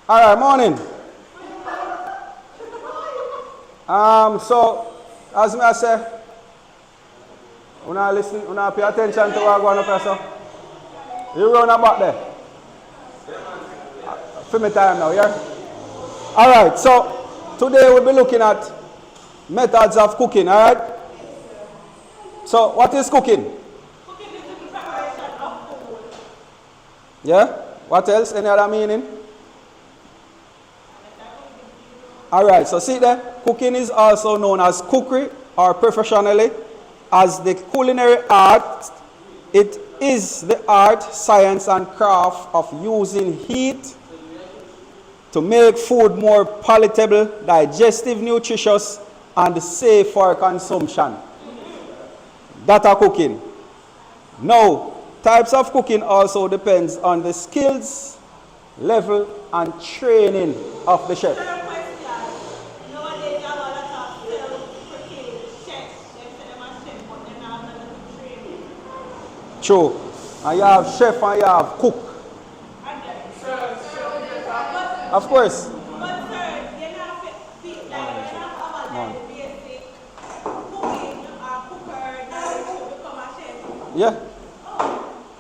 All right, morning. So, as I say, when I pay attention to what going on, so you run about there. For me time now, yeah? All right, so today we'll be looking at methods of cooking, all right? So, what is cooking? Cooking is the preparation of food. Yeah? What else? Any other meaning? Alright, so see there, cooking is also known as cookery or professionally as the culinary art. It is the art, science and craft of using heat to make food more palatable, digestive, nutritious and safe for consumption. That are cooking. Now, types of cooking also depends on the skills, level and training of the chef. True. And you have chef and you have cook. Of course. But sir, you have to be like the basic cooking or cooker to become a chef. Yeah. I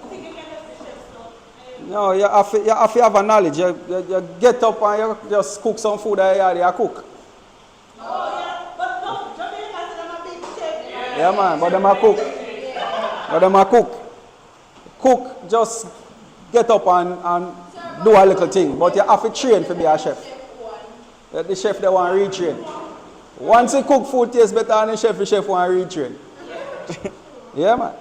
think you can just be chef though. No, you have to have a knowledge. You get up and you just cook some food and you cook. Oh yeah, but no, Jamaica said I'm a big chef. Yeah man, but them a cook. But them a cook. Cook, just get up and do a little thing. But you have to train to be a chef. The chef they want to retrain. Once you cook food tastes better than the chef want to retrain. Yeah man.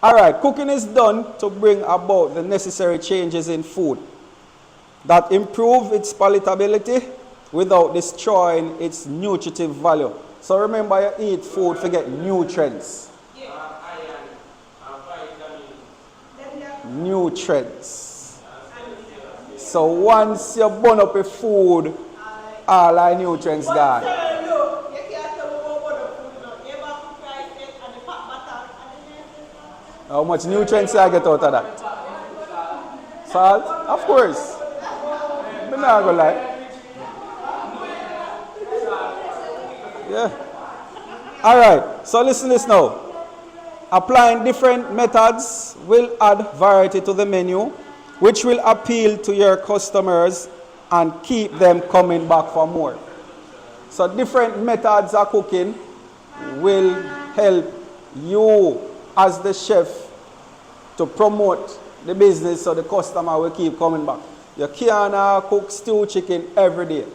Alright, cooking is done to bring about the necessary changes in food that improve its palatability without destroying its nutritive value. So remember, you eat food to get nutrients. Nutrients. So once you burn up a food, all our nutrients gone. How much nutrients I get out of that? Salt? Of course. I'm not gonna lie. Yeah. Alright, so listen to this now. Applying different methods will add variety to the menu, which will appeal to your customers and keep them coming back for more. So different methods of cooking will help you as the chef to promote the business so the customer will keep coming back. You can't cook stew chicken every day.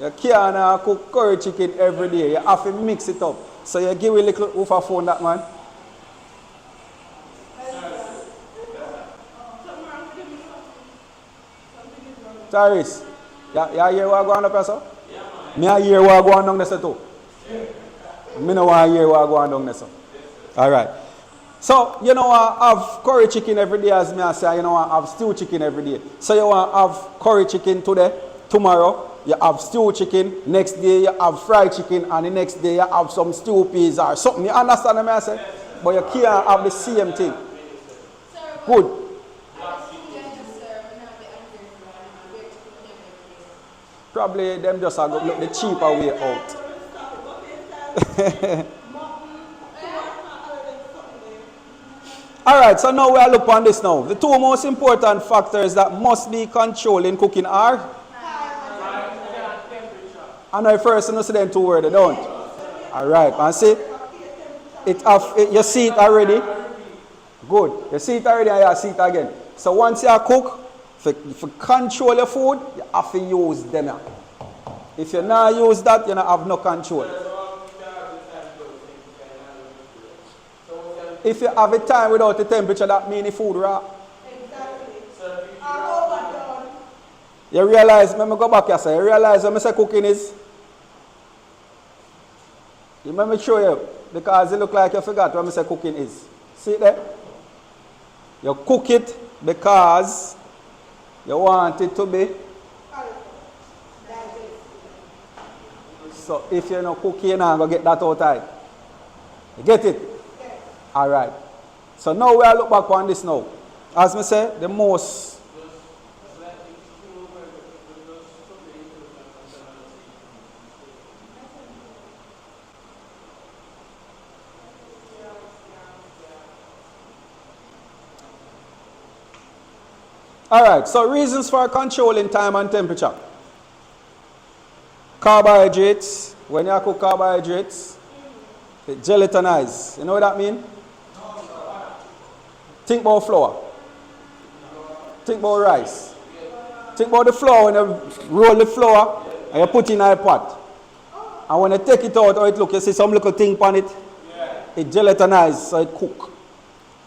You can't cook curry chicken every day. You have to mix it up. So you give a little oof of phone that man. Taris, you hear what going on, person? Me I hear what going on there too. Me no want to hear what going on there. Alright. So, you know, I have curry chicken every day, as me I say, you know, I have stew chicken every day. So you want to have curry chicken today, tomorrow, you have stew chicken, next day you have fried chicken, and the next day you have some stew peas or something. You understand what I say? But you can't have the same thing. Good. Probably them just are going to look the cheaper way out. Alright, so now we'll look on this now. The two most important factors that must be controlled in cooking are? I know first you see them two words, they don't. Alright, and see? You see it already? Good. You see it already and you see it again. So once you cook, if you control your food, you have to use them. If you not use that, you don't have no control. If you have a time without the temperature, that means the food raw. Exactly. You realize, let me go back here, sir. You realize when I say cooking is? You let me show you, because it look like you forgot what I say cooking is. See it there? You cook it because you want it to be. So if you're not cooking, you're not going to get that out time. You get it? Alright. So now we'll look back on this now. As I say, the most Alright, so reasons for controlling time and temperature. Carbohydrates. When you cook carbohydrates, it gelatinizes. You know what that means? Think about flour. Think about rice. Think about the flour. When you roll the flour and you put it in a pot. And when you take it out, how it look, you see some little thing on it. It gelatinizes, so it cook.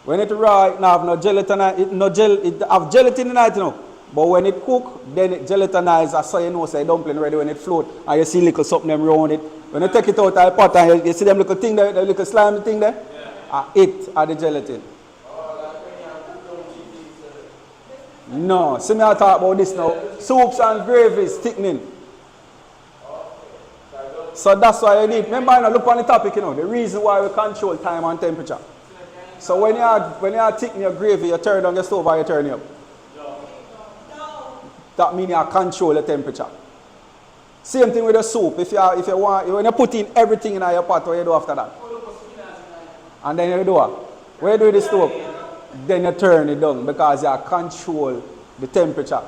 When it raw, it have no gelatin. It have gelatin in it, you know. But when it cook, then it gelatinizes, so you know, say dumpling ready when it float, and you see little something them around it. When you take it out of the pot, and you see them little thing there, the little slimy thing there, it are the gelatin. No, see me I talk about this now. Soups and gravies, thickening. So that's why you need. Remember, now look on the topic, you know, the reason why we control time and temperature. So when you are thicken your gravy, you turn on your stove or you turn it up. That means you control the temperature. Same thing with the soup. If you want, when you put in everything in your pot, what you do after that? And then you do what? When you do the stove, then you turn it down because you control the temperature.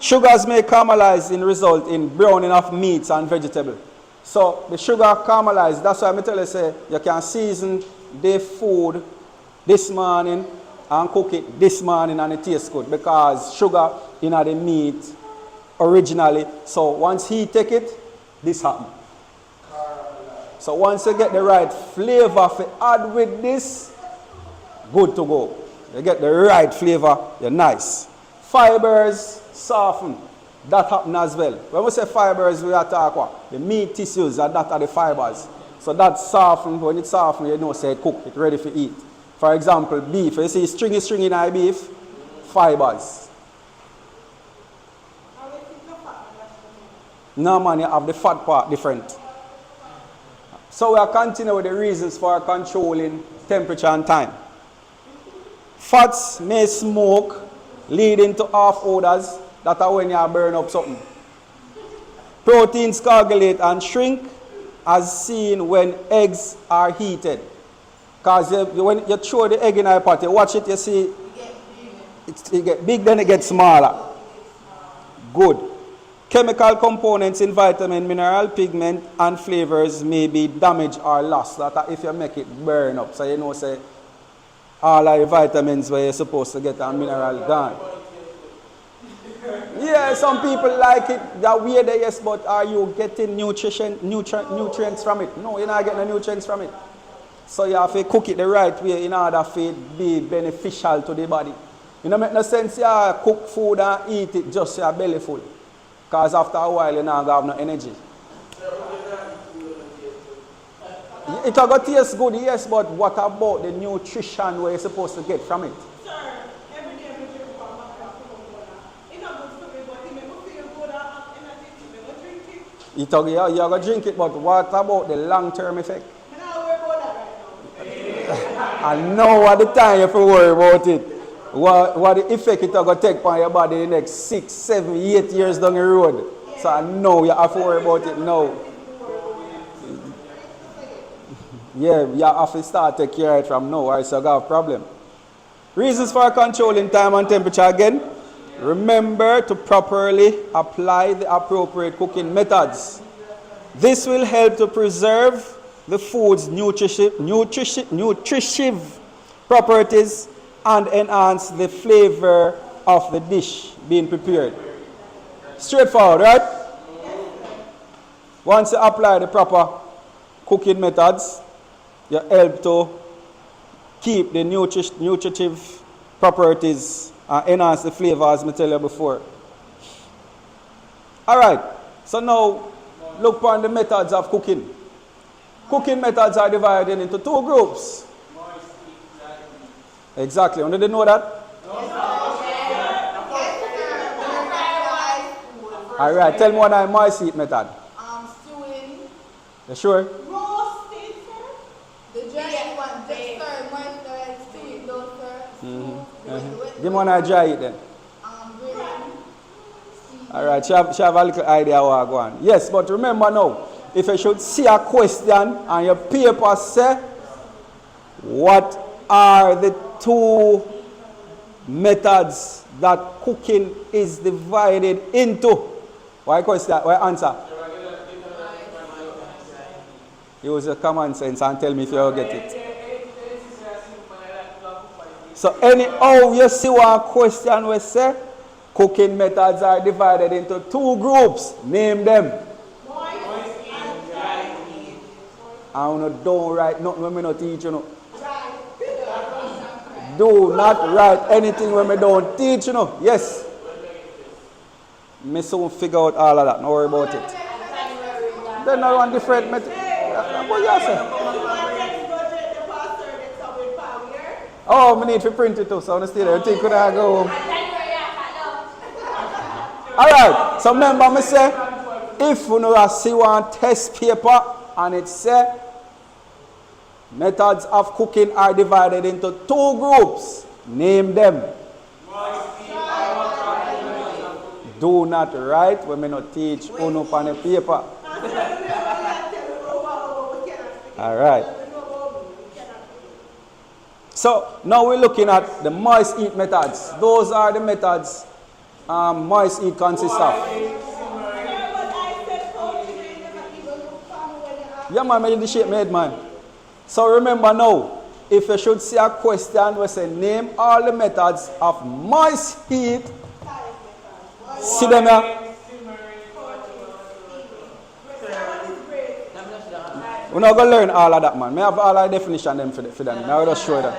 Sugars may caramelize in result in browning of meats and vegetables. So the sugar caramelize. That's why I tell you, say you can season the food this morning and cook it this morning and it tastes good because sugar in the meat originally. So once he take it, this happen. So once you get the right flavor to add with this, good to go. You get the right flavor, you're nice. Fibers soften. That happen as well. When we say fibers, we are talking about the meat tissues, and that are the fibers. So that soften. When it's soften, you know, say it cook, it's ready for eat. For example, beef. You see stringy in our beef, fibers. No man, you have the fat part different. So we are continuing with the reasons for controlling temperature and time. Fats may smoke, leading to off odors. That are when you burn up something. Proteins coagulate and shrink as seen when eggs are heated. Because when you throw the egg in a pot, you watch it, you see it get big, then it gets smaller. Good. Chemical components in vitamin, mineral, pigment, and flavors may be damaged or lost. That if you make it burn up. So you know, say, all of the vitamins where you're supposed to get a mineral gone. Yeah, some people like it that way there, yes, but are you getting nutrients from it? No, you're not getting the nutrients from it. So you have to cook it the right way in order for it to be beneficial to the body. It don't make no sense you cook food and eat it just your belly full. Because after a while you're not going to have no energy. It will taste good, yes, but what about the nutrition where you're supposed to get from it? You're going to drink it, but what about the long-term effect? I know at the time you have to worry about it. What the effect it going to take on your body in the next 6, 7, 8 years down the road. So I know you have to worry about it now. Yeah, you have to start take care of it from now, or else you have a problem. Reasons for controlling time and temperature again. Remember to properly apply the appropriate cooking methods. This will help to preserve the food's nutritive properties and enhance the flavor of the dish being prepared. Straightforward, right? Once you apply the proper cooking methods, you help to keep the nutritive properties and enhance the flavor, as I tell you before. Alright, so now look upon the methods of cooking. Cooking methods are divided into 2 groups. Exactly. Did you know that? Alright, tell me what I moist heat method. Stewing. You sure? Roasting, sir. The dry one, just stir, moisturize, stew it, don't stir. Give me one I dry it then. Grilling. Alright, she have a little idea what I go on. Yes, but remember now, if you should see a question and your paper say, what are the 2 methods that cooking is divided into? Why question? Why answer? Use your common sense and tell me if you get it. So anyhow you see one question we say, cooking methods are divided into two groups. Name them. I don't write nothing when I don't teach, you know. Do not write anything when I don't teach, you know. Yes. Me soon figure out all of that. Don't worry about it. Then I want different method. What you say? Oh, I need to print it too, so I still there. You think could I go home? Alright, so remember me say, if you see one test paper and it say methods of cooking are divided into two groups, name them. Do not write when I not teach on the paper. Alright. So now we're looking at the moist heat methods. Those are the methods moist heat consists of. Yeah man, I the shape made man. So remember now, if you should see a question we say name all the methods of moist heat, see them here. We're not going to learn all of that, man. I have all the definition them for them. Now I'll just show you that.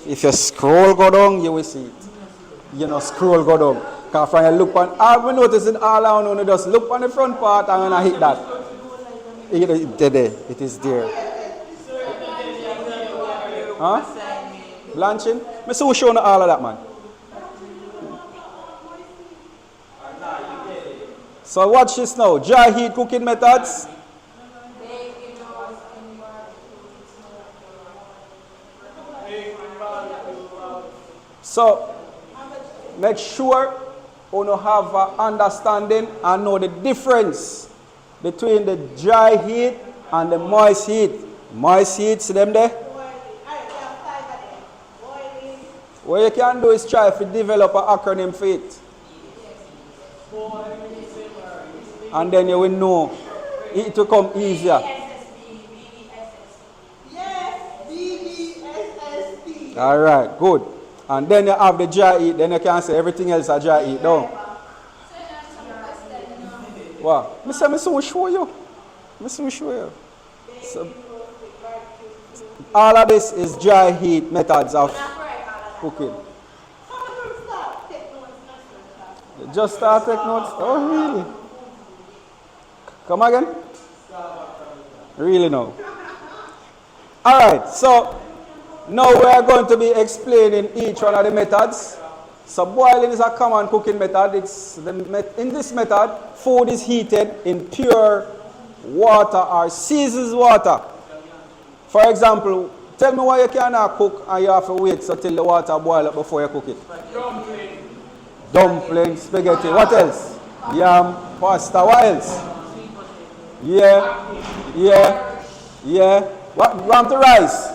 If you scroll go down, you will see it. You know, scroll go down. Because from you look on, all we notice it all around, you just look on the front part and when I hit that. It is there. Huh? Blanching? I see we showing all of that, man. So watch this now. Dry heat cooking methods. So make sure you have an understanding and know the difference between the dry heat and the moist heat. Moist heat, see them there? What you can do is try to develop an acronym for it. And then you will know it will come easier. Alright, good. And then you have the dry heat, then you can say everything else is dry heat down. Wow. I will show you. So, all of this is dry heat methods of cooking. Just start take notes. Oh really? Come again? Really no. Alright, so now we are going to be explaining each one of the methods. So boiling is a common cooking method. In this method, food is heated in pure water or seasoned water. For example, tell me why you cannot cook and you have to wait until the water boils up before you cook it. Dumpling, spaghetti, what else? Yam, pasta, what else? Yeah. What you want to rice?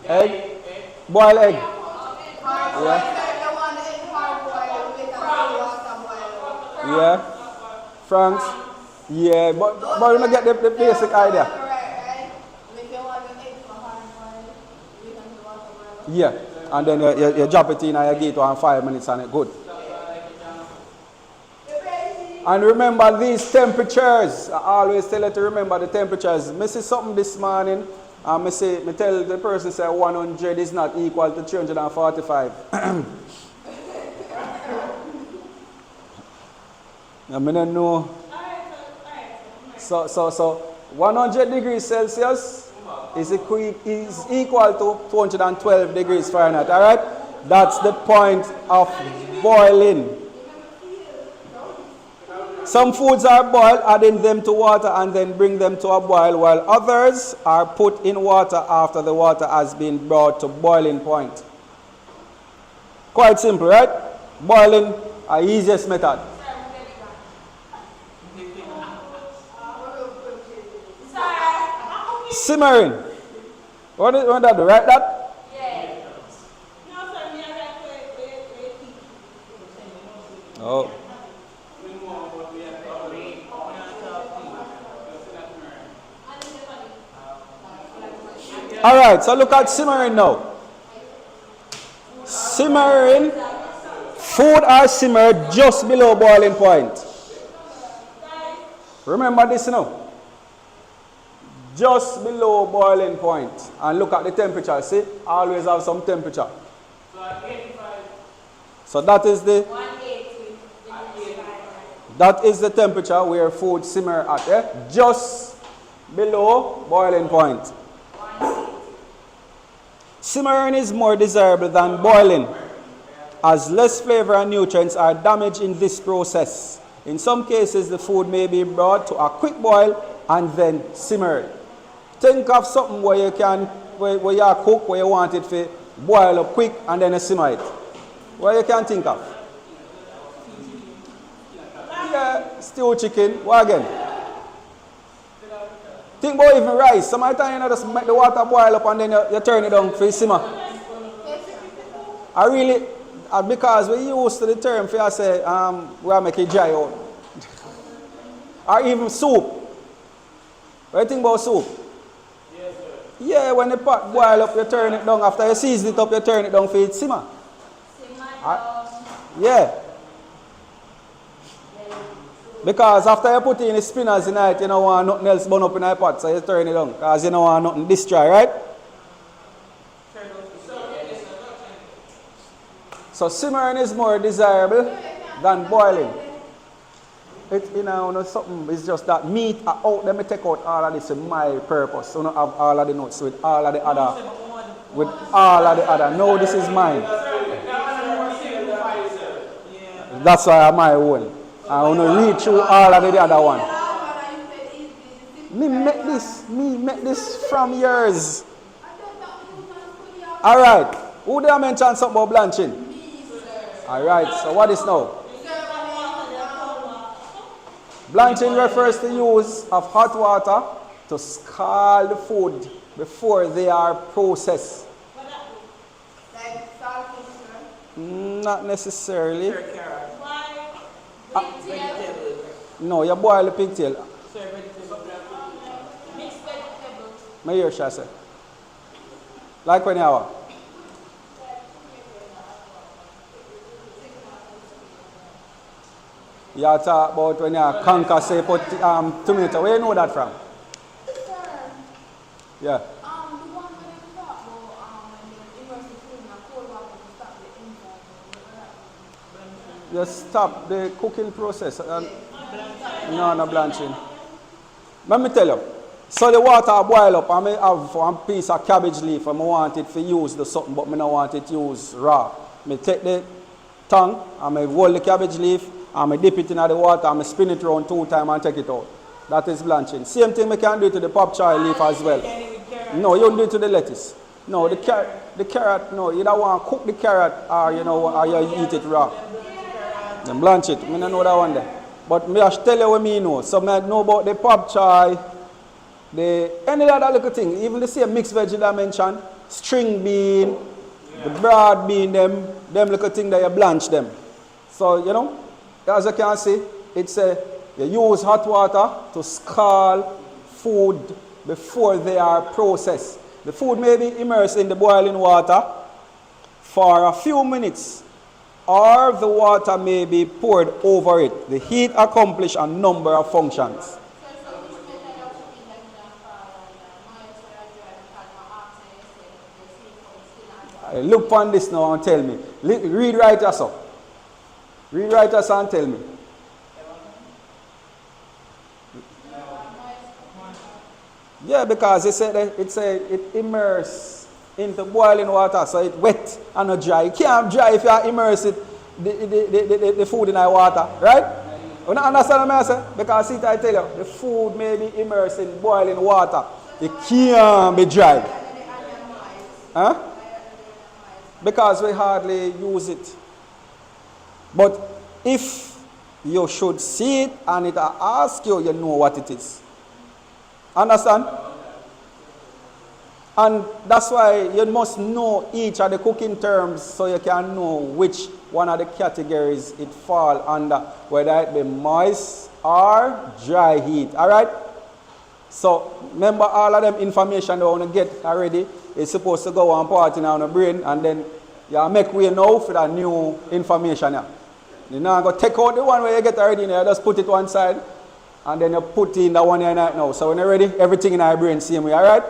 Egg? Boil egg. Yeah. Franks? Yeah, but you don't get the basic idea. Yeah. And then you drop it in and you get it on 5 minutes and it's good. And remember these temperatures. I always tell you to remember the temperatures. I see something this morning. And I tell the person say 100 is not equal to 345. I don't know. So 100 degrees Celsius is equal to 212 degrees Fahrenheit. Alright? That's the point of boiling. Some foods are boiled, adding them to water and then bring them to a boil, while others are put in water after the water has been brought to boiling point. Quite simple, right? Boiling, the easiest method. Simmering. What did that do? Right that? Yeah. Oh. Alright, so look at simmering now. Simmering, food are simmered just below boiling point. Remember this now. Just below boiling point. And look at the temperature. See, always have some temperature. So that is the temperature where food simmer at. Just below boiling point. Simmering is more desirable than boiling, as less flavor and nutrients are damaged in this process. In some cases, the food may be brought to a quick boil and then simmered. Think of something where you cook, where you want it to boil up quick and then you simmer it. What you can think of? Yeah, stew chicken. What again? Think about even rice. Sometimes you just make the water boil up and then you turn it down for simmer. I really, because we used to the term for you say, we are making dry out. Or even soup. What do you think about soup? Yes, sir. Yeah, when the pot boil up, you turn it down. After you season it up, you turn it down for it simmer. Yeah. Because after you put in the spinners in it, you don't want nothing else burn up in the pot, so you turn it down. Because you don't want nothing destroy, right? So simmering is more desirable than boiling. It, something, it's just that meat are out, let me take out all of this for my purpose. So not have all of the nuts with all of the other. No, this is mine. That's why I'm my own. I want to read through all of the other one. Me make this from yours. Alright. Who did I mention something about blanching? Alright, so what is now? Blanching refers to use of hot water to scald the food before they are processed. Like salt, Not necessarily. vegetables. No, you boil the pigtail. Mixed vegetables. My ear shall say. Like when you have. You talk about when you conquer, say, put tomato. Where you know that from? Yeah. The one where they talk about when they immerse the food in a cold water to stop the enzyme. You stop the cooking process. No blanching. Let me tell you. So the water boil up, I may have one piece of cabbage leaf and I want it to use the something, but I don't want it to use raw. I take the tongue, and I roll the cabbage leaf, and I dip it in the water, and I spin it around 2 times and take it out. That is blanching. Same thing I can do to the pop chai leaf as well. No, you don't do it to the lettuce. No, the carrot, no, you don't want to cook the carrot or you eat it raw. Then blanch it. I don't know that one there. But I tell you what I know. So I know about the pop chai, any other little thing, even the same mixed veg that I mentioned, string bean, the broad bean, them little thing that you blanch them. So, as you can see, it's you use hot water to scald food before they are processed. The food may be immersed in the boiling water for a few minutes, or the water may be poured over it. The heat accomplishes a number of functions. Look on this now and tell me. Read right us up. Read right us and tell me. Yeah, because it immerses into boiling water, so it's wet and not dry. You can't dry if you immerse the food in the water, right? You don't understand what I say? Because see, I tell you, the food may be immersed in boiling water. It can't be dry. Huh? Because we hardly use it. But if you should see it and it asks you, you know what it is. Understand? And that's why you must know each of the cooking terms so you can know which one of the categories it fall under, whether it be moist or dry heat. Alright? So remember all of them information you want to get already. It's supposed to go on part in our brain, and then you make way now for that new information. You now go take out the one where you get already, you just put it one side, and then you put in the one you right now. So when you're ready, everything in our brain same way, alright?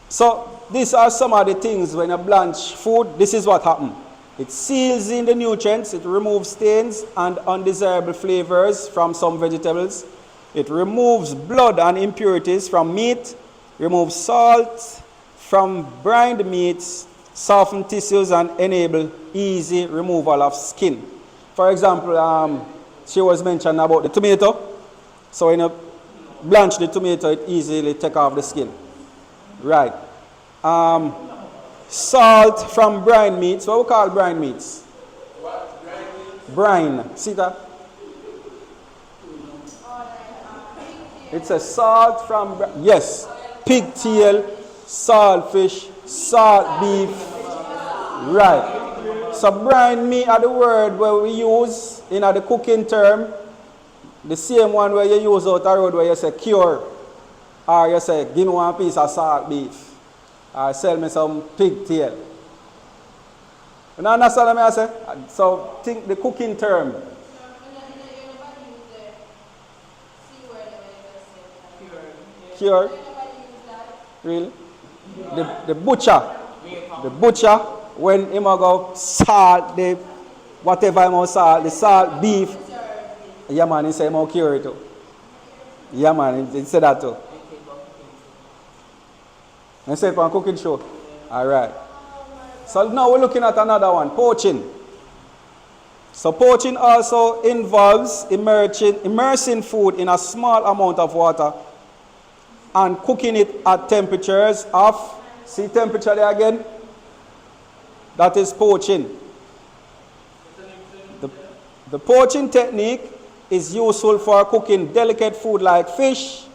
So these are some of the things when you blanch food. This is what happens. It seals in the nutrients, it removes stains and undesirable flavors from some vegetables. It removes blood and impurities from meat, removes salt from brined meats, soften tissues and enable easy removal of skin. For example, she was mentioning about the tomato. So when you blanch the tomato, it easily takes off the skin. Right. Salt from brine meats. What we call brine meats? What? Brine. See that? It's a salt from, yes, pigtail, saltfish, salt beef. Right. So brine meat are the word where we use in the cooking term. The same one where you use out the road where you say cure. Or you say, give me one piece of salt beef. Or sell me some pigtail. You understand what I say? So think the cooking term. Cure. Really? The butcher. The butcher, when he go salt, the whatever he salt, the salt beef. Yeah man, he say he cure it too. Yeah man, he said that too. And say for a cooking show. Alright. So now we're looking at another one, poaching. So poaching also involves immersing food in a small amount of water and cooking it at temperatures of, see temperature there again? That is poaching. The poaching technique is useful for cooking delicate food like fish.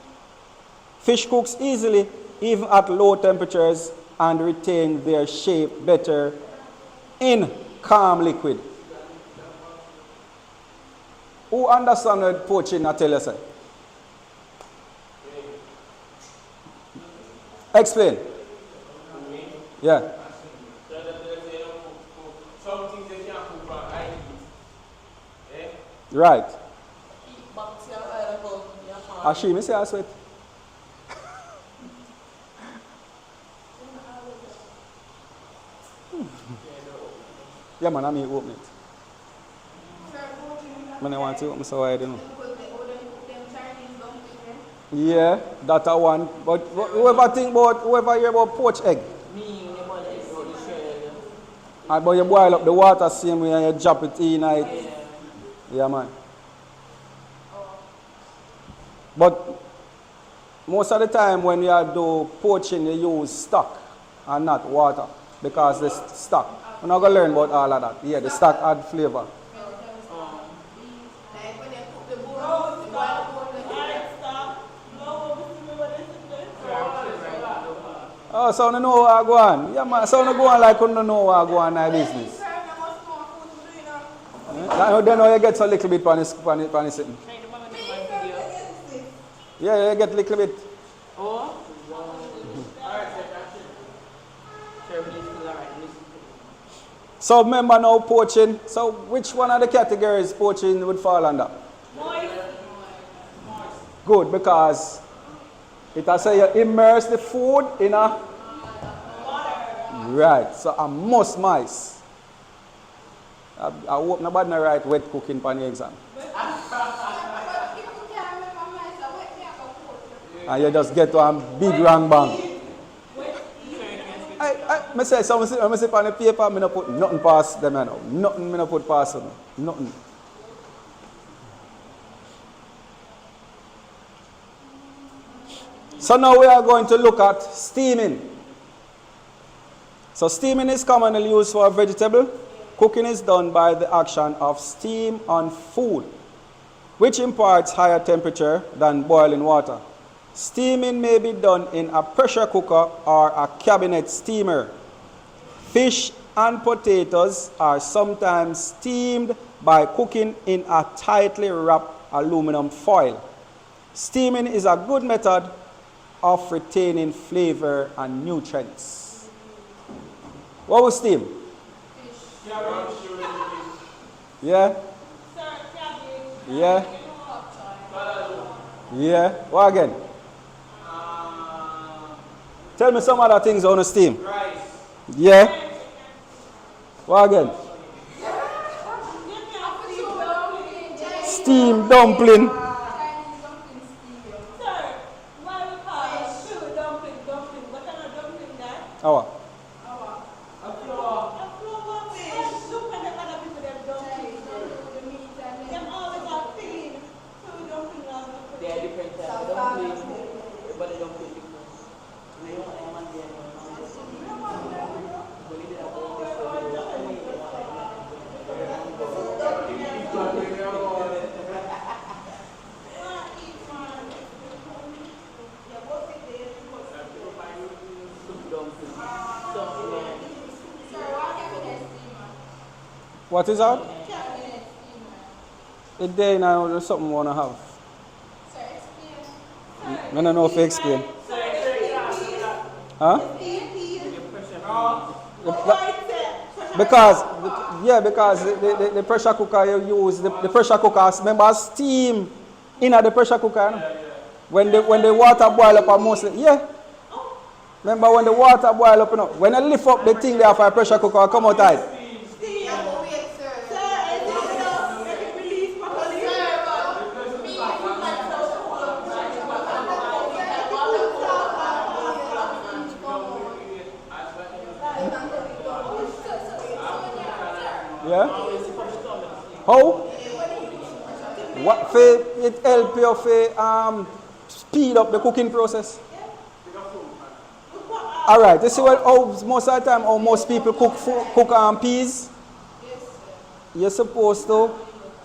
Fish cooks easily even at low temperatures and retain their shape better in calm liquid. Who understands what poaching I tell you, sir? Explain. Yeah. Right. Ashimi say I sweat. Yeah man, I mean open it. When I want to open so I don't know. Yeah, that's a one. But whoever hear about poached egg? But you boil up the water same way and you drop it in it. Yeah man. But most of the time when you do poaching you use stock and not water because the stock. We're not going to learn about all of that. Yeah, the stock add flavor. Oh, so you know what I go on? Yeah, man, so you go on like you don't know what I go on in my business. Then you get a little bit on this. Yeah, you get a little bit. Oh? So remember now poaching. So which one of the categories poaching would fall under? Moist. Good, because it has say you immerse the food in a Water. right. So a must mice. I hope nobody not write wet cooking for the exam. And you just get one big rang bang. I say something, I say on the paper, I don't put nothing past them now. Nothing I don't put past them. Nothing. So now we are going to look at steaming. So steaming is commonly used for vegetable. Cooking is done by the action of steam on food, which imparts higher temperature than boiling water. Steaming may be done in a pressure cooker or a cabinet steamer. Fish and potatoes are sometimes steamed by cooking in a tightly wrapped aluminum foil. Steaming is a good method of retaining flavor and nutrients. What was steam? Fish. Yeah? Yeah? Yeah? What again? Tell me some other things on the steam. Rice. Yeah? What again? Steam dumpling. Chinese dumpling steam. Sir, why we call sugar dumpling? What kind of dumpling that? Oh. A flour fish. Look at the other people them dumpling. The meat and Them always are filling. So we dumpling are not They are different types. They don't play. But they don't play different. What is that? cabinet steamer. It day now there's something I wanna have. Sir, explain. I don't know if you explain. Huh? Because the pressure cooker you use, the pressure cooker, remember steam in the pressure cooker. No? When the water boil up, mostly, yeah. Remember when the water boil up, you know, when I lift up the thing there for a pressure cooker, I come out tight. Yeah, but wait, sir. Yeah? How? What for it help you for speed up the cooking process? Alright, you see what most of the time how most people cook peas? You're supposed to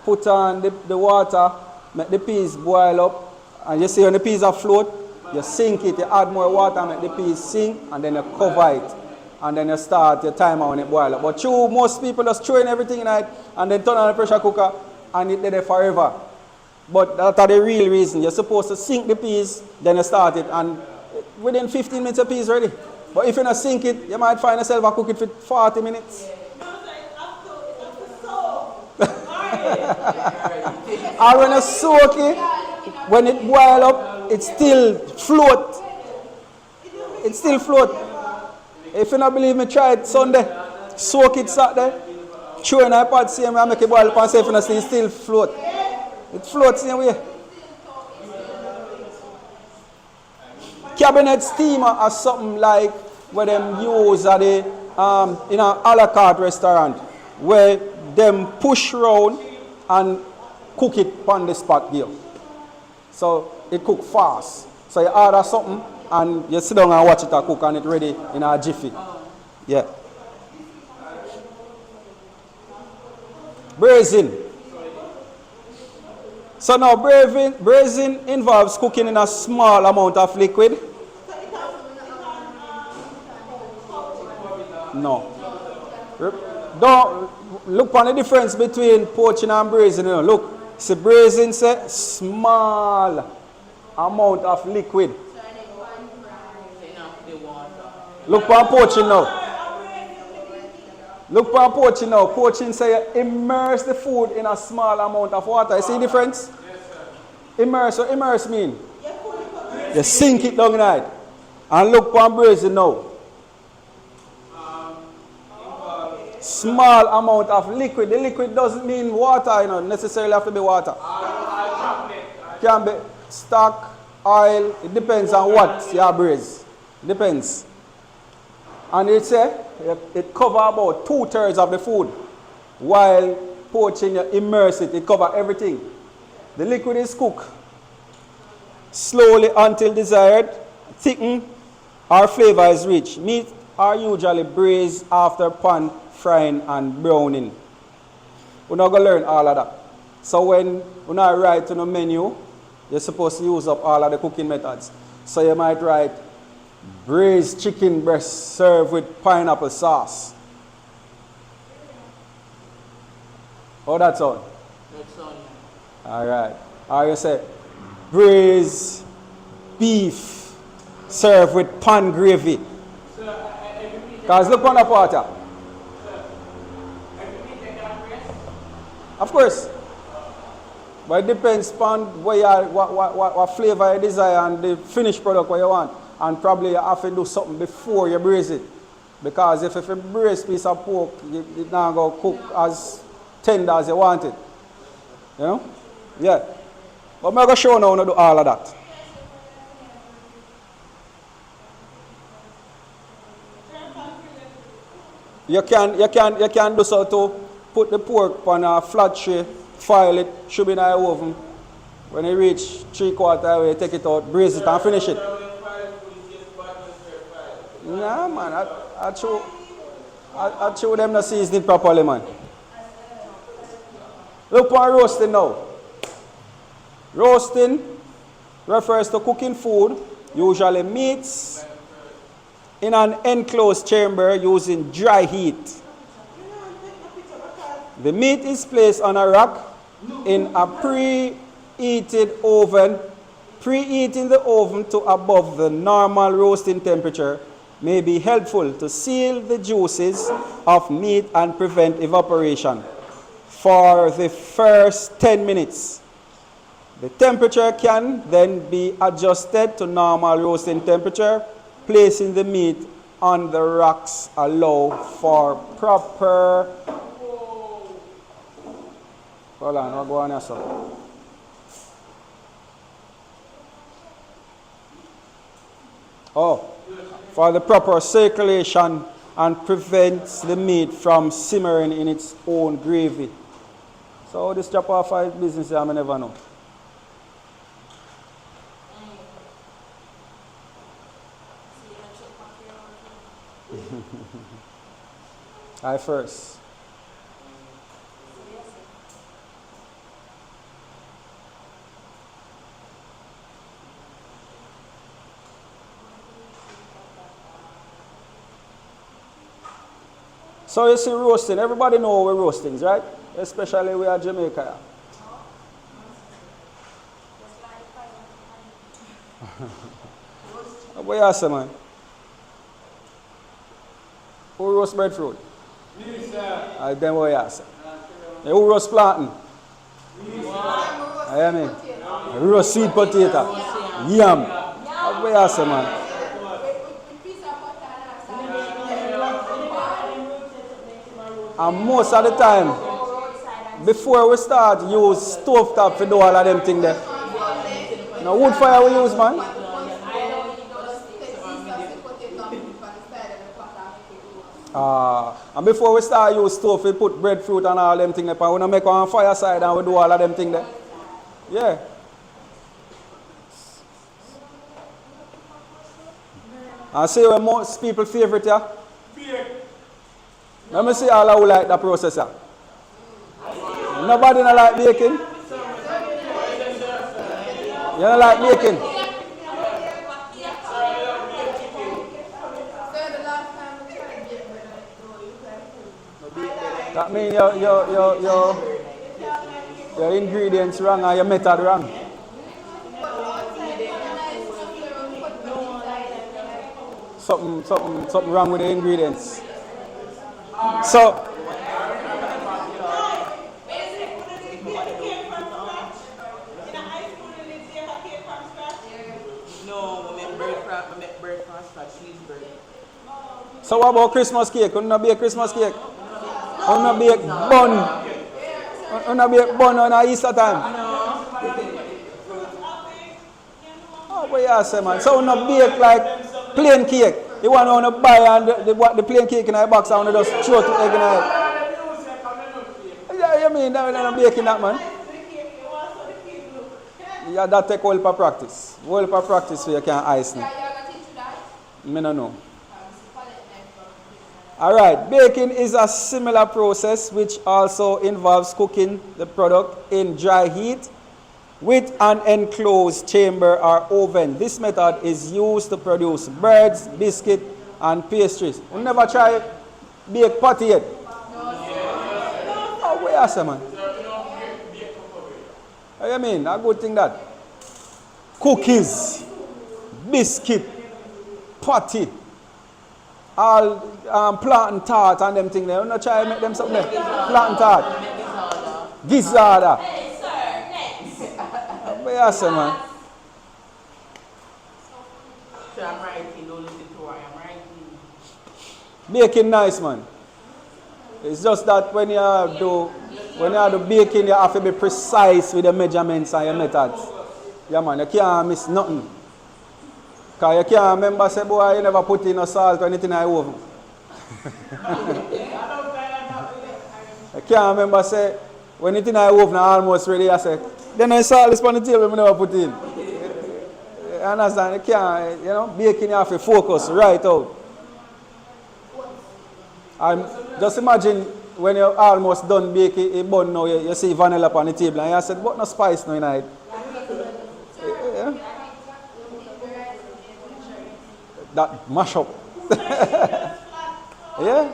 put on the water, make the peas boil up, and you see when the peas are float, you sink it, you add more water, make the peas sink, and then you cover it. And then you start your timer when it boil up. But most people just throw in everything in it and then turn on the pressure cooker and it's there forever. But that's the real reason. You're supposed to sink the peas, then you start it, and within 15 minutes the peas ready. But if you don't sink it, you might find yourself cook it for 40 minutes. Or when you soak it, when it boil up, it still float. It still float. If you don't believe me, try it Sunday. Soak it Saturday. Throw in a pot, see and make it boil up and see if you don't see it still float. It floats in a way. Cabinet steamer are something like where them use at the in an a la carte restaurant where them push round and cook it on the spot here. So it cook fast. So you order something and you sit down and watch it cook and it ready in a jiffy. Yeah. Braising. So now braising involves cooking in a small amount of liquid. No. Don't look on the difference between poaching and braising. You know. Look, see braising say small amount of liquid. Look for poaching now. Look for poaching now. Poaching say you immerse the food in a small amount of water. You see the difference? Yes, sir. Immerse. What immerse mean? You sink it down in it. And look for braising now. Small amount of liquid. The liquid doesn't mean water, you know, necessarily have to be water. Can be stock, oil. It depends on what you braise. Depends. And it say it cover about 2/3 of the food. While poaching, you immerse it. It cover everything. The liquid is cooked slowly until desired, thicken, or flavor is rich. Meat are usually braised after pan frying and browning. We're not going to learn all of that. So when we write on the menu, you're supposed to use up all of the cooking methods. So you might write braised chicken breast served with pineapple sauce. Oh, that's all. That's on. All right. Or you say braised beef served with pan gravy. Because look on the water. Of course. But it depends on what flavor you desire and the finished product what you want. And probably you have to do something before you braise it. Because if you braise a piece of pork, it's not going to cook as tender as you want it. You know? Yeah. But I'm going to show you now how to do all of that. You can do so to put the pork on a flat tray, file it, shove it in the oven. When you reach 3/4 way, take it out, braise it and finish it. Nah, man, I show them the seasoning properly, man. Look for roasting now. Roasting refers to cooking food, usually meats, in an enclosed chamber using dry heat. The meat is placed on a rack in a preheated oven. Preheating the oven to above the normal roasting temperature may be helpful to seal the juices of meat and prevent evaporation for the first 10 minutes. The temperature can then be adjusted to normal roasting temperature. Placing the meat on the racks allow for proper... Hold on, I'll go on here, sir. Oh, for the proper circulation and prevents the meat from simmering in its own gravy. So this chop off our business, I never know. I first. So you see roasting, everybody know we're roastings, right? Especially we are Jamaica. What you say, man? Who roast breadfruit? Me, sir. Then what you say? Who roast plantain? Me, sir. I mean, who roast sweet potato? Yam. What you say, man? And most of the time, before we start, use stove top to do all of them things there. Now wood fire we use, man. And before we start use stove, we put breadfruit and all them things there. And we make one fire side and we do all of them things there. Yeah. And see what most people favorite, yeah? Let me see all who like that process. Yeah. Nobody don't like baking? You don't like baking? That means your ingredients wrong and your method wrong. Something wrong with the ingredients. So so what about Christmas cake? Couldn't that be a Christmas cake? Couldn't that be a bun? Couldn't that be a bun on Easter time? Oh, what you say, man? So not bake like plain cake. You want to buy and the plain cake in a box and just throw it egg in it. Yeah, you mean they're not baking that, man? Yeah, that take all for practice. All for practice so you can ice it. I don't know. Alright, baking is a similar process which also involves cooking the product in dry heat. with an enclosed chamber or oven. This method is used to produce breads, biscuit, and pastries. We never try bake patty yet. Oh, where is it, man? What do you mean? A good thing that. Cookies, biscuit, patty, all plantain tart and them things there. We not try to make them something there. Plantain tart. Gizzarda. Hey, sir, next. Where is it, man? So I'm writing, don't listen to her, I'm writing. Baking nice, man. It's just that when you do baking, you have to be precise with the measurements and your methods. Yeah, man, you can't miss nothing. Because you can't remember, say, boy, you never put in no salt or anything in the oven. You can't remember, say, when it's in the oven almost ready, I say, then I salt is on the table, we never put in. You understand? You can't, baking, you have to focus right out. And just imagine when you're almost done baking a bun now, you see vanilla on the table, and you said, but no spice now in it. Yeah. That mash up. Yeah?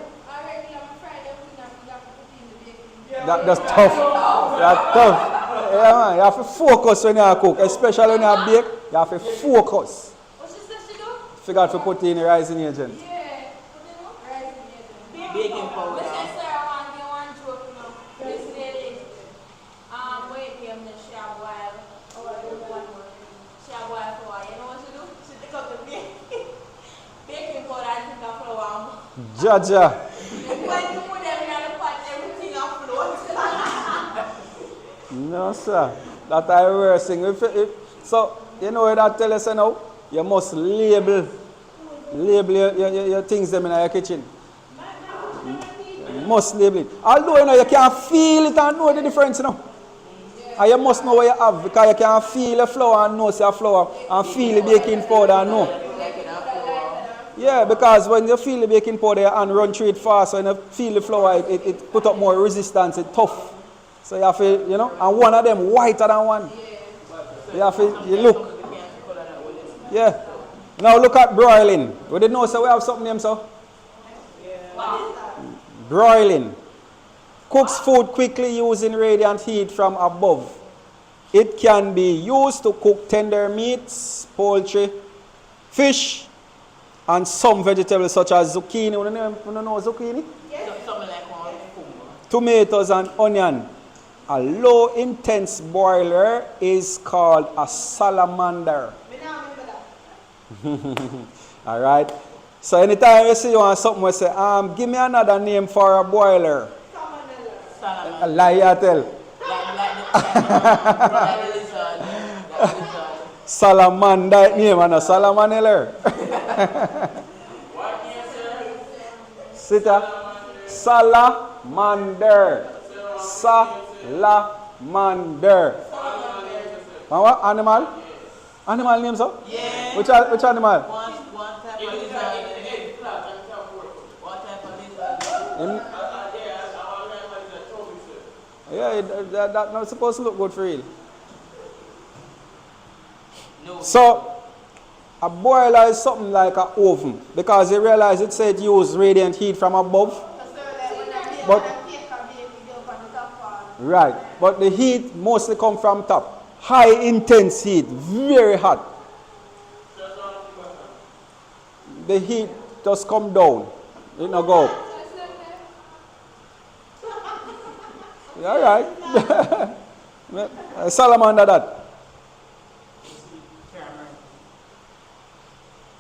That's tough. That's tough. Yeah, man. You have to focus when you cook, especially when you bake. You have to focus. What's she said she do? Figure out to put in the rising agent. Baking powder. Listen, sir, I want to get one joke now. This lady, wait here, she a boil. She a boil flour. You know what she do? She take up the baking powder and take a flour. Jaja. When you put them in the pot, everything afloat. No, sir. That's the worst thing. So, you know what that tell us now? You must label your things them in your kitchen. You must label it. Although you can't feel it and know the difference, And you must know what you have, because you can feel the flour and know your flour and feel the baking powder and know. Yeah, because when you feel the baking powder and run through it fast, when you feel the flour, it put up more resistance, it's tough. So you have to, and one of them whiter than one. You have to, look. Yeah. Now look at broiling. We didn't know, so we have something named so. Broiling. Cooks food quickly using radiant heat from above. It can be used to cook tender meats, poultry, fish, and some vegetables such as zucchini. You know zucchini? Yes. Tomatoes and onion. A low intense boiler is called a salamander. Alright. So anytime you see you want something, you say, give me another name for a boiler. Salamander. Lie you tell. Salamander name and a salamander. Sit up. Salamander. Salamander. What animal? Animal name, sir? Yeah. Which animal? One type of lizard. What type of lizard? Yeah, that's not supposed to look good for real. No. So, a boiler is something like an oven, because you realize it said use radiant heat from above. But, right, but the heat mostly come from top. High intense heat, very hot. The heat just come down. It not go up. All right. Salamander that.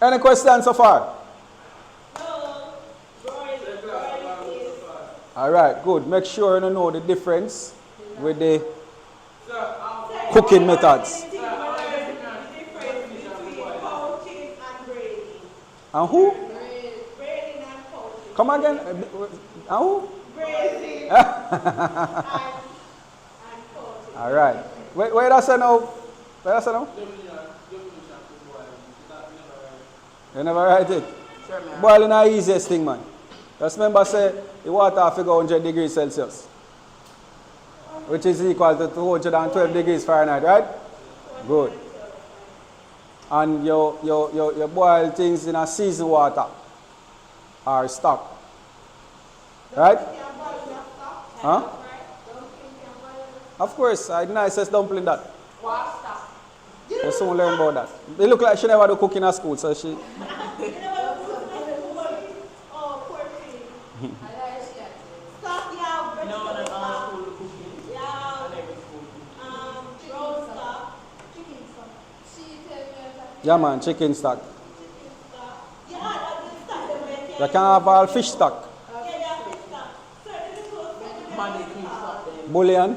Any questions so far? No. All right, good. Make sure you know the difference with the cooking methods. And who? Braiding and poaching. Come again. And who? Braiding and poaching. All right. Where that's now? Where that's now? You never write it. Sure, man. Boiling is the easiest thing, man. Just remember, say the water have to go 100 degrees Celsius, which is equal to 212 degrees Fahrenheit, right? Good. And you boil things in a seasoned water or stock. Right? Huh? Of course, I nicest dumpling that. You soon learn about that. They look like she never do cooking at school, so she. Yeah, man, chicken stock. You can have all fish stock. Bouillon.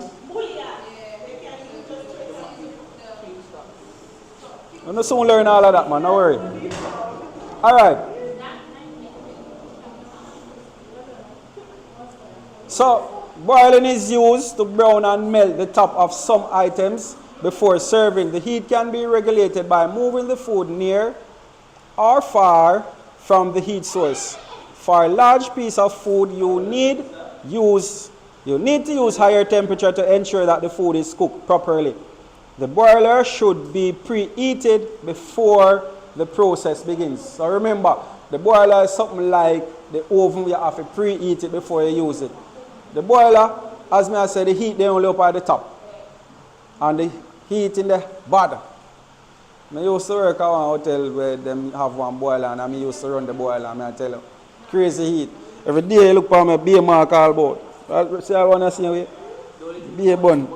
You will soon learn all of that, man. No worry. All right. So, boiling is used to brown and melt the top of some items before serving. The heat can be regulated by moving the food near or far from the heat source. For a large piece of food, you need to use higher temperature to ensure that the food is cooked properly. The boiler should be preheated before the process begins. So remember, the boiler is something like the oven. You have to preheat it before you use it. The boiler, as I said, the heat they only up at the top. And the heat in the bottom. I used to work at one hotel where they have one boiler and I used to run the boiler and I tell you, crazy heat. Every day you look for me, be a mark all about. See I want to see you, be a bun.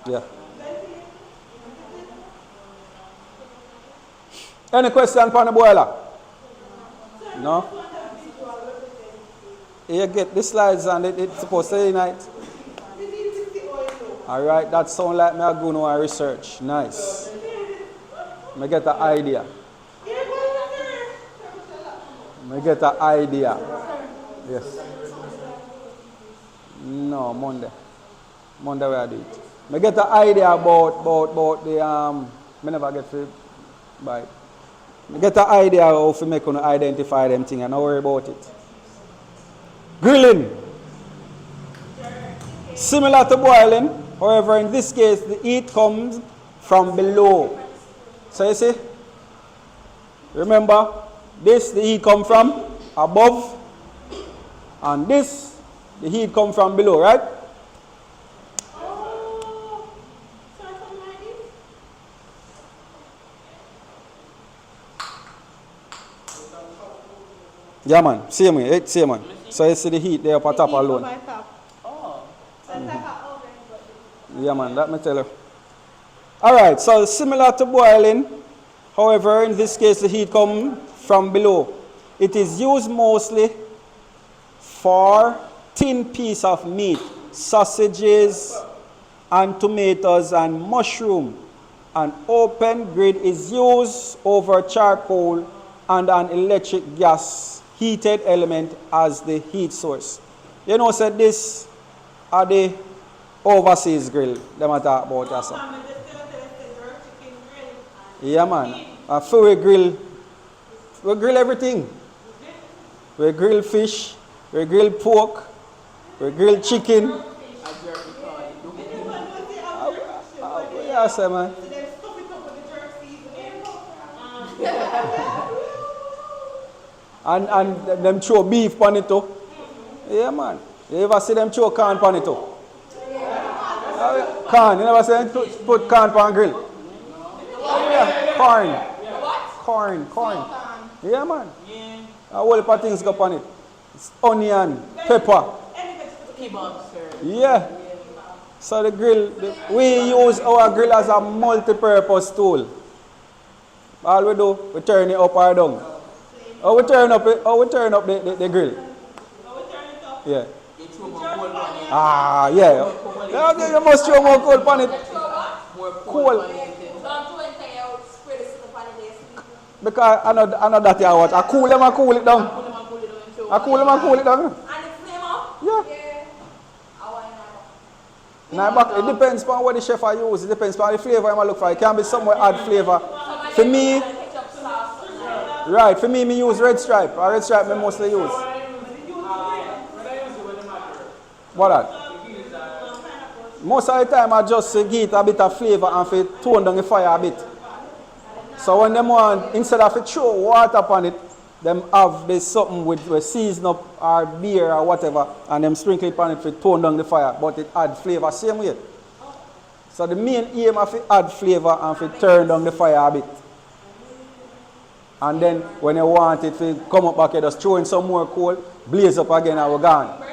Yeah. Any question for the boiler? No? You get the slides and it's supposed to unite. Alright, that sounds like me going to a research. Nice. I get an idea. I get an idea. Yes. No, Monday. Monday we I do it. I get an idea about the I never get to buy it. I get an idea how to make you identify them things and not worry about it. Grilling. Similar to boiling, however, in this case, the heat comes from below. So you see, remember, this, the heat comes from above, and this, the heat comes from below, right? Yeah, man, same way, same man. So you see the heat there up on top alone. Yeah, man, let me tell you. Alright, so similar to boiling, however, in this case, the heat comes from below. It is used mostly for thin piece of meat, sausages, and tomatoes, and mushroom. An open grid is used over charcoal and an electric gas heated element as the heat source. You know, said this are the overseas grill them I talk about also. Yeah, man. For we grill everything. We grill fish, we grill pork, we grill chicken. Yes, man. And them throw beef on it too. Yeah, man. You ever see them throw corn on it too? Corn. You never see them put corn on grill? Yeah, corn. Yeah, man. A whole heap of things go on it. It's onion, pepper. Yeah. So the grill, we use our grill as a multi-purpose tool. All we do, we turn it up or down. Or we turn up the grill. Yeah. Ah, yeah. You must throw more coal on it. Coal. Because I know that you want. I cool them and cool it down. I cool them and cool it down. And the flame up? Yeah. Now, but it depends on what the chef I use. It depends on the flavor I look for. It can be somewhere add flavor. For me, right, for me use red stripe. Or red stripe I mostly use. What that? most of the time I just give it a bit of flavor and fi tone down the fire a bit. So when them want, instead of throw water upon it, them have this something with season up or beer or whatever, and them sprinkle it upon it to tone down the fire, but it add flavor same way. So the main aim of it add flavor and to turn down the fire a bit. And then when you want it to come up back, you just throw in some more coal, blaze up again and we're gone.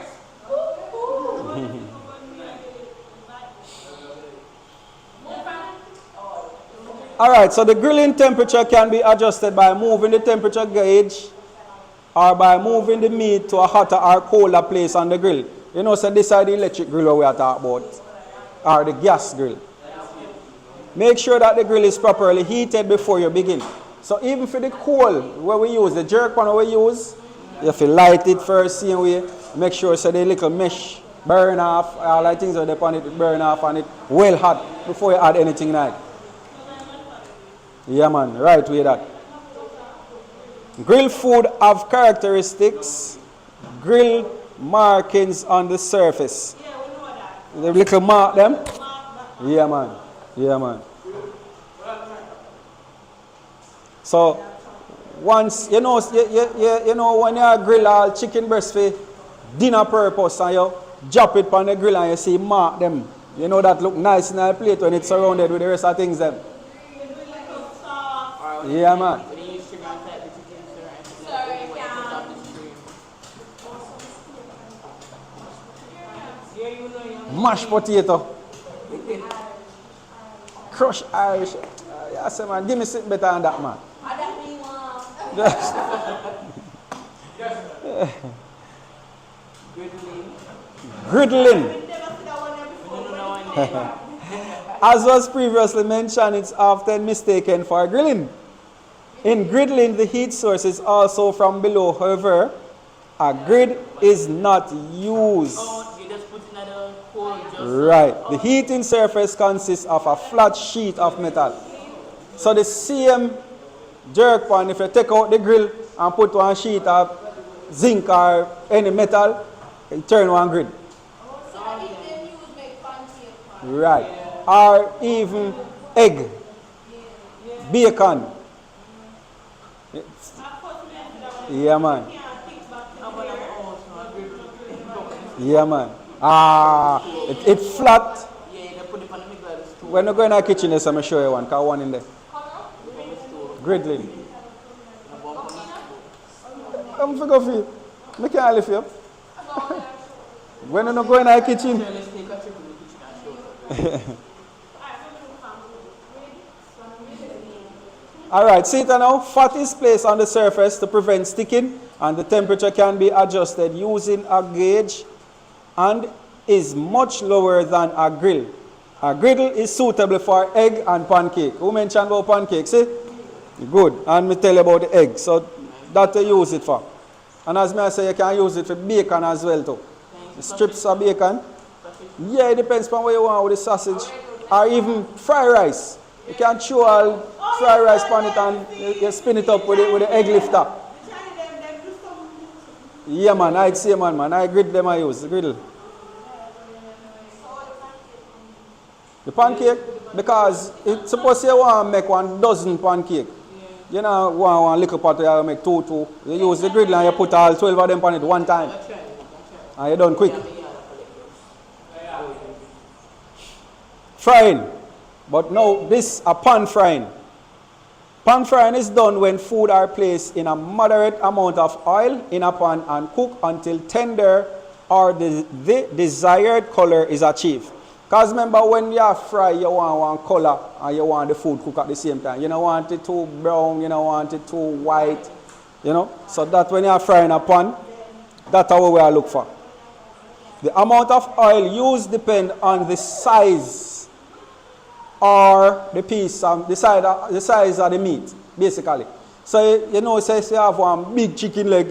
Alright, so the grilling temperature can be adjusted by moving the temperature gauge or by moving the meat to a hotter or colder place on the grill. You know, so this is the electric grill we are talking about, or the gas grill. Make sure that the grill is properly heated before you begin. So even for the coal where we use, the jerk pan we use, you have to light it first, same way. Make sure so the little mesh burn off, all the things that upon it burn off and it well hot before you add anything in it. Yeah man, right way that. Grilled food have characteristics, grilled markings on the surface. Yeah, we know that. The little mark them? Yeah man, yeah man. So once, you know when you grill all chicken breast for dinner purpose and you drop it on the grill and you see mark them, you know that look nice in a plate when it's surrounded with the rest of things them. Yeah, man. Mashed potato. Crushed Irish. Yes, man. Give me something better than that, man. Griddling. As was previously mentioned, it's often mistaken for grilling. In griddling, the heat source is also from below. However, a grid is not used. Right. The heating surface consists of a flat sheet of metal. So the same jerk pan, if you take out the grill and put one sheet of zinc or any metal, it turn one grid. Right. Or even egg, bacon. Yeah, man. Yeah, man. It's flat. When you go in our kitchen, I'm going to show you one. Got one in there. Griddling. I'm going to for you. I can't lift you up. When you go in our kitchen. Alright, see it now. Fat is placed on the surface to prevent sticking, and the temperature can be adjusted using a gauge and is much lower than a grill. A griddle is suitable for egg and pancake. Who mentioned about pancakes? See? Good. And me tell you about the egg. So that you use it for. And as I say, you can use it for bacon as well too. The strips of bacon. Yeah, it depends on what you want with the sausage. Or even fried rice. You can throw all fried rice on it and you spin it up with the egg lifter. Yeah man, I'd say man. I griddle them I use, the griddle. The pancake, because it's supposed to you want to make 1 dozen pancake. You know, one little pot you make two. You use the griddle and you put all 12 of them on it one time. And you're done quick. Frying. But now this a pan frying. Pan frying is done when food are placed in a moderate amount of oil in a pan and cooked until tender or the desired color is achieved. Because remember, when you fry, you want one color and you want the food cook at the same time. You don't want it too brown, you don't want it too white, you know. So that when you are frying a pan, that's how we are look for. The amount of oil used depends on the size or the piece, the size of the meat, basically. So you know, say you have one big chicken leg,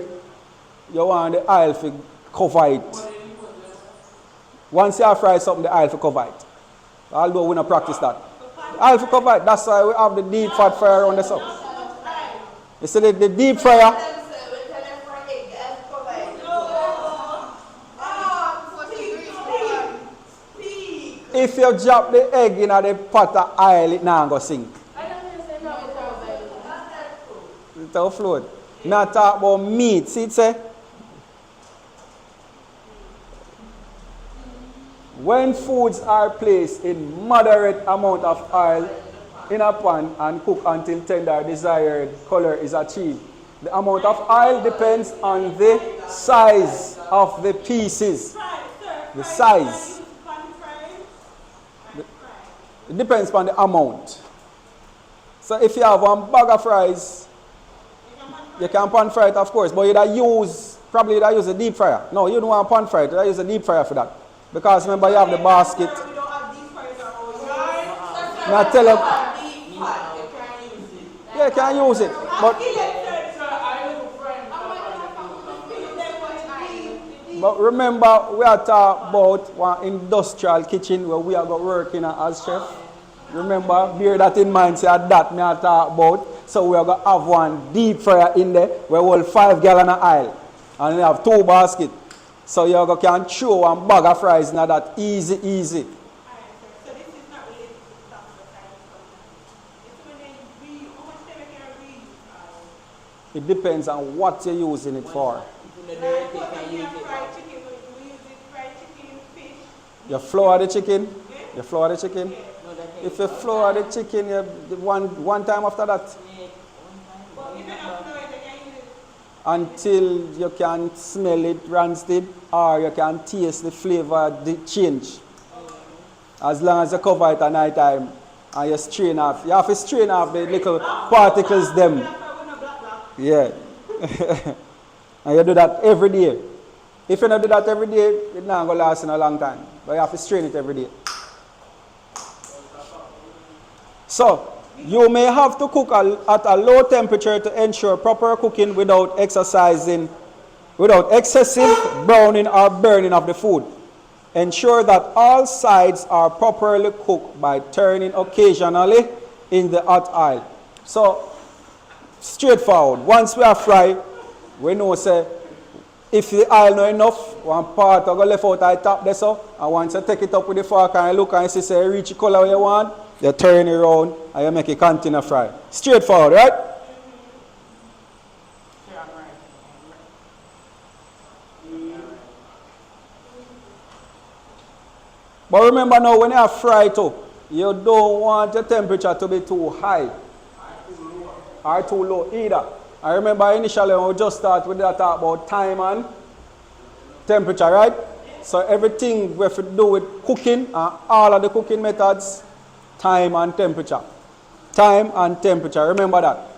you want the oil to cover it. Once you fry something, the oil to cover it. Although we don't practice that. The oil to cover it, that's why we have the deep fat fryer on the side. You see the deep fryer? if you drop the egg in the pot of oil, it not go sink. I don't understand how it goes. It'll float. Not talk about meat. See it say? When foods are placed in moderate amount of oil in a pan and cooked until tender desired color is achieved, the amount of oil depends on the size of the pieces. The size. It depends on the amount. So if you have one bag of fries, you can pan fry it, of course, but you'd use a deep fryer. No, you don't want pan fry it, you use a deep fryer for that. Because remember you have the basket. Now tell them, yeah, you can use it. But remember, we are talking about one industrial kitchen where we are going to work in as chef. Remember, bear that in mind, say that me are talking about. So we are going to have one deep fryer in there where we hold 5 gallons of oil. And we have 2 baskets. So you can throw one bag of fries now that easy. So this is not related to the stuff that it's when they how much time can reuse? It depends on what you're using it for. Fried chicken, we use it fried chicken, fish. You flour the chicken? Yeah. You flour the chicken? Yeah. If you flour the chicken, one time after that, But if you don't flour it, you can use it. until you can smell it rancid or you can taste the flavor change. As long as you cover it at night time and you strain off. You have to strain off the little particles them. Yeah. And you do that every day. If you don't do that every day, it's not going to last in a long time. But you have to strain it every day. So, you may have to cook at a low temperature to ensure proper cooking without excessive browning or burning of the food. Ensure that all sides are properly cooked by turning occasionally in the hot oil. So, straightforward. Once we are fried, we know say if the oil not enough, one part will go left out at the top there so, and once you take it up with the fork and you look and you see say you reach the color you want, you turn it around and you make it continue fry. Straightforward, right? But remember now, when you are fried too, you don't want your temperature to be too high or too low either. I remember initially when we just started, we did talk about time and temperature, right? So everything we have to do with cooking and all of the cooking methods, time and temperature. Time and temperature, remember that.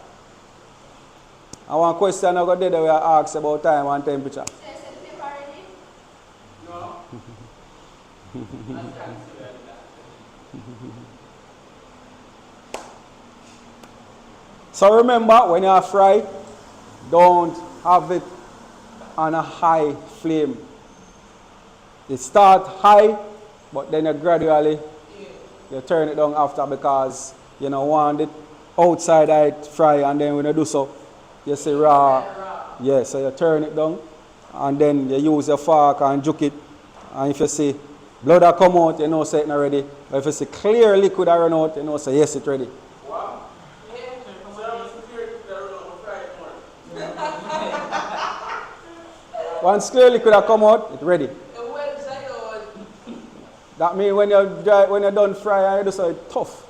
And one question I got there we asked about time and temperature. So remember, when you are fried, don't have it on a high flame. It start high, but then you gradually you turn it down after because you don't want it outside it fry, and then when you do so, you see raw. Yeah, so you turn it down and then you use your fork and juke it. And if you see blood that come out, you know say it's not ready. But if you see clear liquid that run out, you know say yes, it's ready. Once clear liquid that come out, it's ready. That means when you're done frying, you do so it's tough.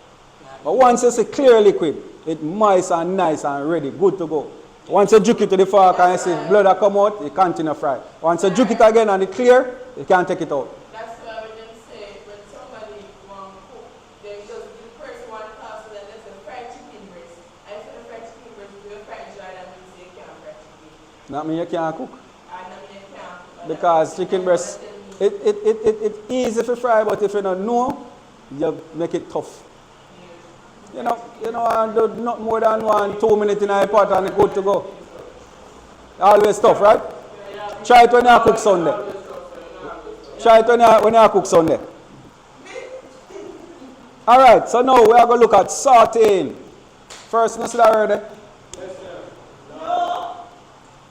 But once you see clear liquid, it's moist and nice and ready, good to go. Once you juke it to the fork and you see blood that come out, you continue fry. Once you juke it again and it's clear, you can't take it out. That's why we didn't say when somebody wants to cook, they just the person want to pass it and let's say fried chicken breast. And for the fried chicken breast, you do a fried dry, that means you can't fry chicken. That means you can't cook. And that means you can't. Because chicken breast, it's easy to fry, but if you don't know, you make it tough. You know, and do not more than 2 minutes in a pot and it's good to go. Always tough, right? Try it when you cook Sunday. Try it when you cook Sunday. Alright, so now we are going to look at sauteing. First, you see that already?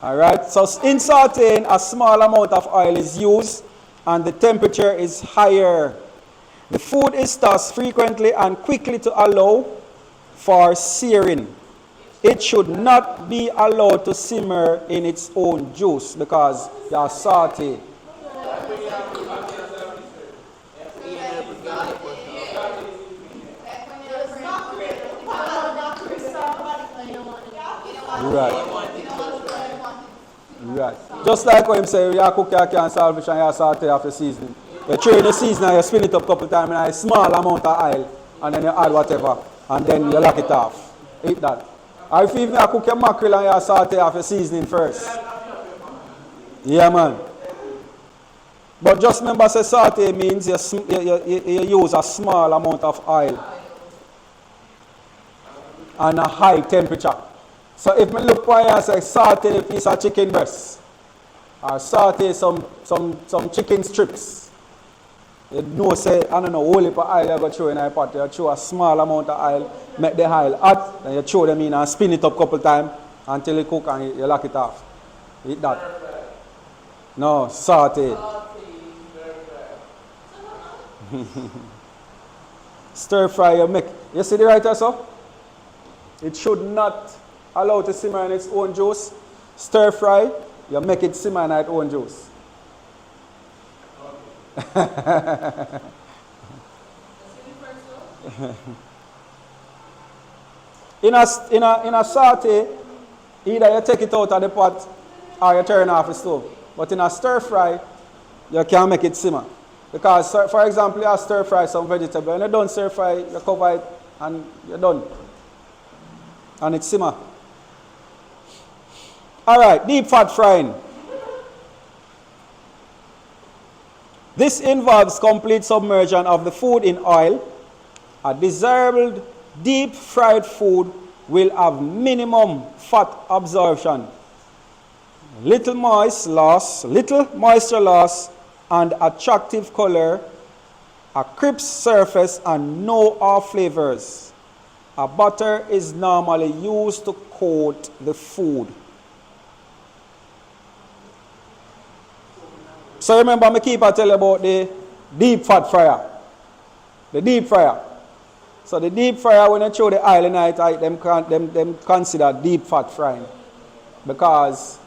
Alright, so in sauteing, a small amount of oil is used and the temperature is higher. The food is tossed frequently and quickly to allow for searing. It should not be allowed to simmer in its own juice because you are salty. Right. Right. Just like when him say you cook your can salvage and you saute after seasoning. You throw in the seasoning and you spin it up a couple times in a small amount of oil and then you add whatever and then you lock it off. Eat that. Or if you even cook your mackerel and you saute after seasoning first. Yeah, man. But just remember, say saute means you use a small amount of oil and a high temperature. So if I look for you and say saute a piece of chicken breast or saute some chicken strips, you know, say, I don't know, whole heap of oil you go throw in a pot, you throw a small amount of oil, make the oil hot, then you throw them in and spin it up a couple times until it cook and you lock it off. Eat that. No, saute. Stir fry, you make. You see the right also? It should not allow to simmer in its own juice. Stir fry, you make it simmer in its own juice. In a saute, either you take it out of the pot or you turn off the stove. But in a stir fry, you can't make it simmer. Because, for example, you stir fry some vegetable, and you don't stir fry, you cover it and you're done. And it's simmer. Alright, deep fat frying. This involves complete submersion of the food in oil. A desirable deep fried food will have minimum fat absorption, little moisture loss, and attractive color, a crisp surface, and no off flavors. A butter is normally used to coat the food. So remember, I keep tell you about the deep fat fryer. The deep fryer. So the deep fryer, when you throw the oil in it, them consider deep fat frying. Because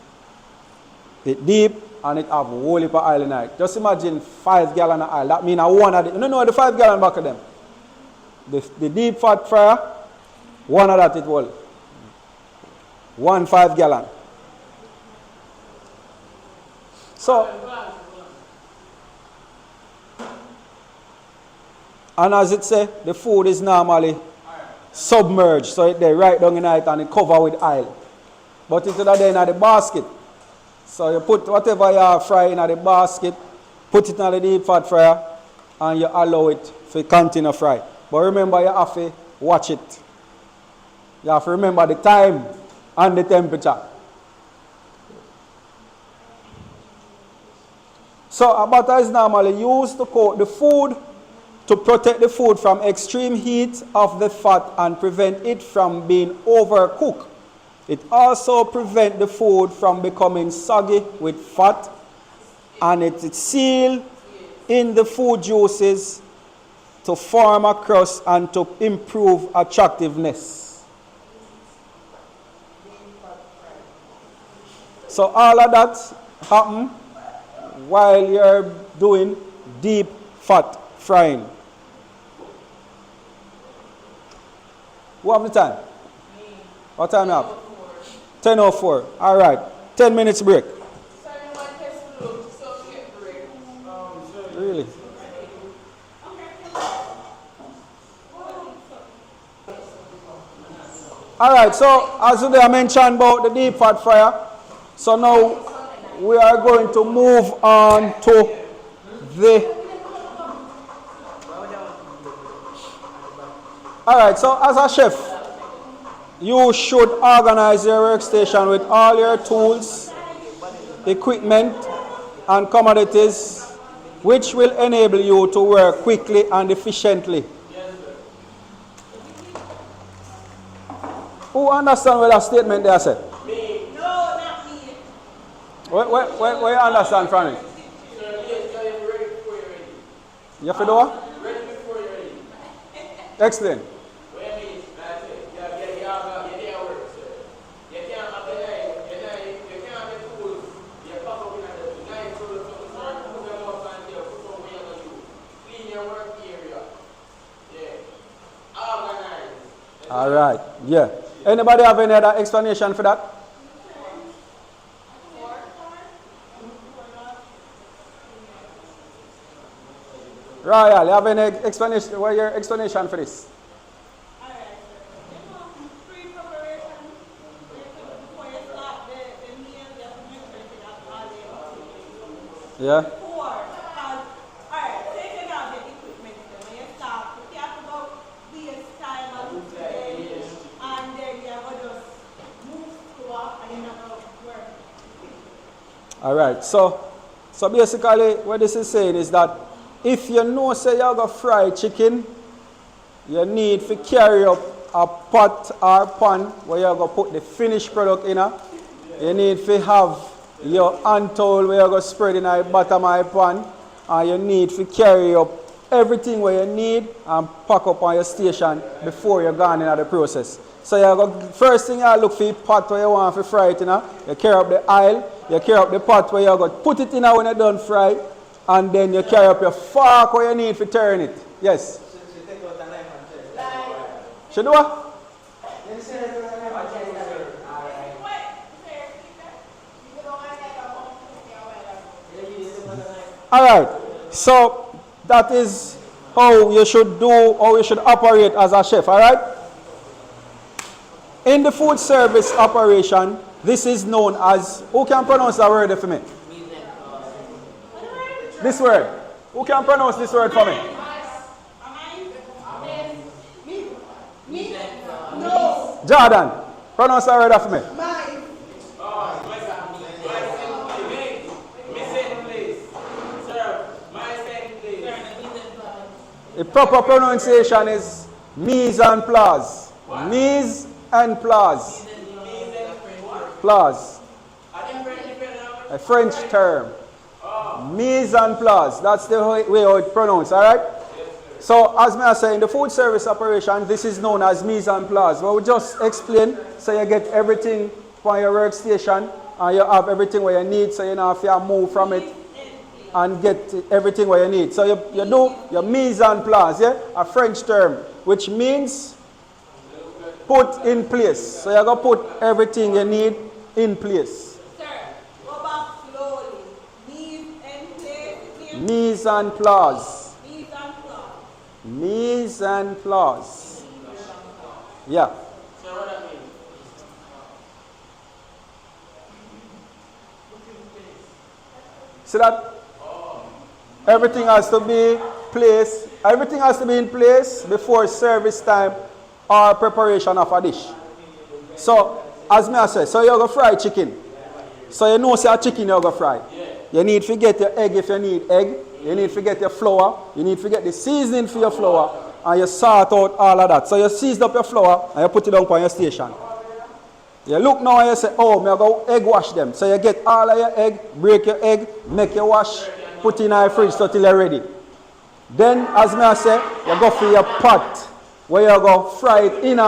it deep and it have a whole heap of oil in it. Just imagine 5 gallons of oil. That means one of the, no, the 5 gallon back of them. The deep fat fryer, one of that it will. 1 5 gallon. So, and as it say, the food is normally submerged. So they right down in it and it covered with oil. But it's there in the basket. So you put whatever you are frying in the basket, put it in the deep fat fryer, and you allow it to continue to fry. But remember, you have to watch it. You have to remember the time and the temperature. So a butter is normally used to coat the food to protect the food from extreme heat of the fat and prevent it from being overcooked. It also prevents the food from becoming soggy with fat, and it seals in the food juices to form a crust and to improve attractiveness. So all of that happens while you're doing deep fat frying. Who have the time? What time you have? 10:04. All right. 10 minutes break. Really? All right. So as I mentioned about the deep fat fryer, so now we are going to move on to the. All right. So as a chef, you should organize your workstation with all your tools, equipment, and commodities, which will enable you to work quickly and efficiently. Who understands what that statement there said? Me. No, not me. Where you understand from it? You have to do what? Ready Explain. All right. Yeah. Anybody have any other explanation for that? Royal, you have any explanation? What your explanation for this? Pre-preparation, before you start the meal, you have to make sure you have all the ingredients. Yeah. Before, because, alright, taking out the equipment, when you start, you have to go waste time and look today, and then you have to just move slow and you're not going to work. All right. So basically, what this is saying is that if you know say you have a fried chicken, you need to carry up a pot or pan where you're going to put the finished product in. You need to have your hand towel where you're going to spread in the bottom of the pan. And you need to carry up everything where you need and pack up on your station before you're gone into the process. So you go, first thing you look for the pot where you want to fry it in. You carry up the oil, you carry up the pot where you're going to put it in when you're done fry. And then you carry up your fork where you need to turn it. Yes? She do what? Alright. So that is how you should do, how you should operate as a chef. Alright? In the food service operation, this is known as, who can pronounce that word for me? This word. Who can pronounce this word for me? No. Jordan. Pronounce that word for me. The proper pronunciation is mise en place. Mise en place. Place. A French term. Mise en place. That's the way how it's pronounced, alright? So, as I say, in the food service operation, this is known as mise en place. But we just explain so you get everything from your workstation and you have everything where you need so you don't have to move from it and get everything where you need. So, you do your mise en place, yeah? A French term, which means put in place. So, you're going to put everything you need in place. Mise en place. Mise en place. Yeah. So what that means? See that? Everything has to be placed. Everything has to be in place before service time or preparation of a dish. So, as I say, so you're going to fry chicken. So you know say a chicken you're going to fry. You need to get your egg if you need egg. You need to get your flour. You need to get the seasoning for your flour. And you sort out all of that. So you season up your flour and you put it down on your station. You look now and you say, oh, I'm going to egg wash them. So you get all of your egg, break your egg, make your wash, put it in the fridge until you're ready. Then, as I say, you go for your pot where you go fry it in.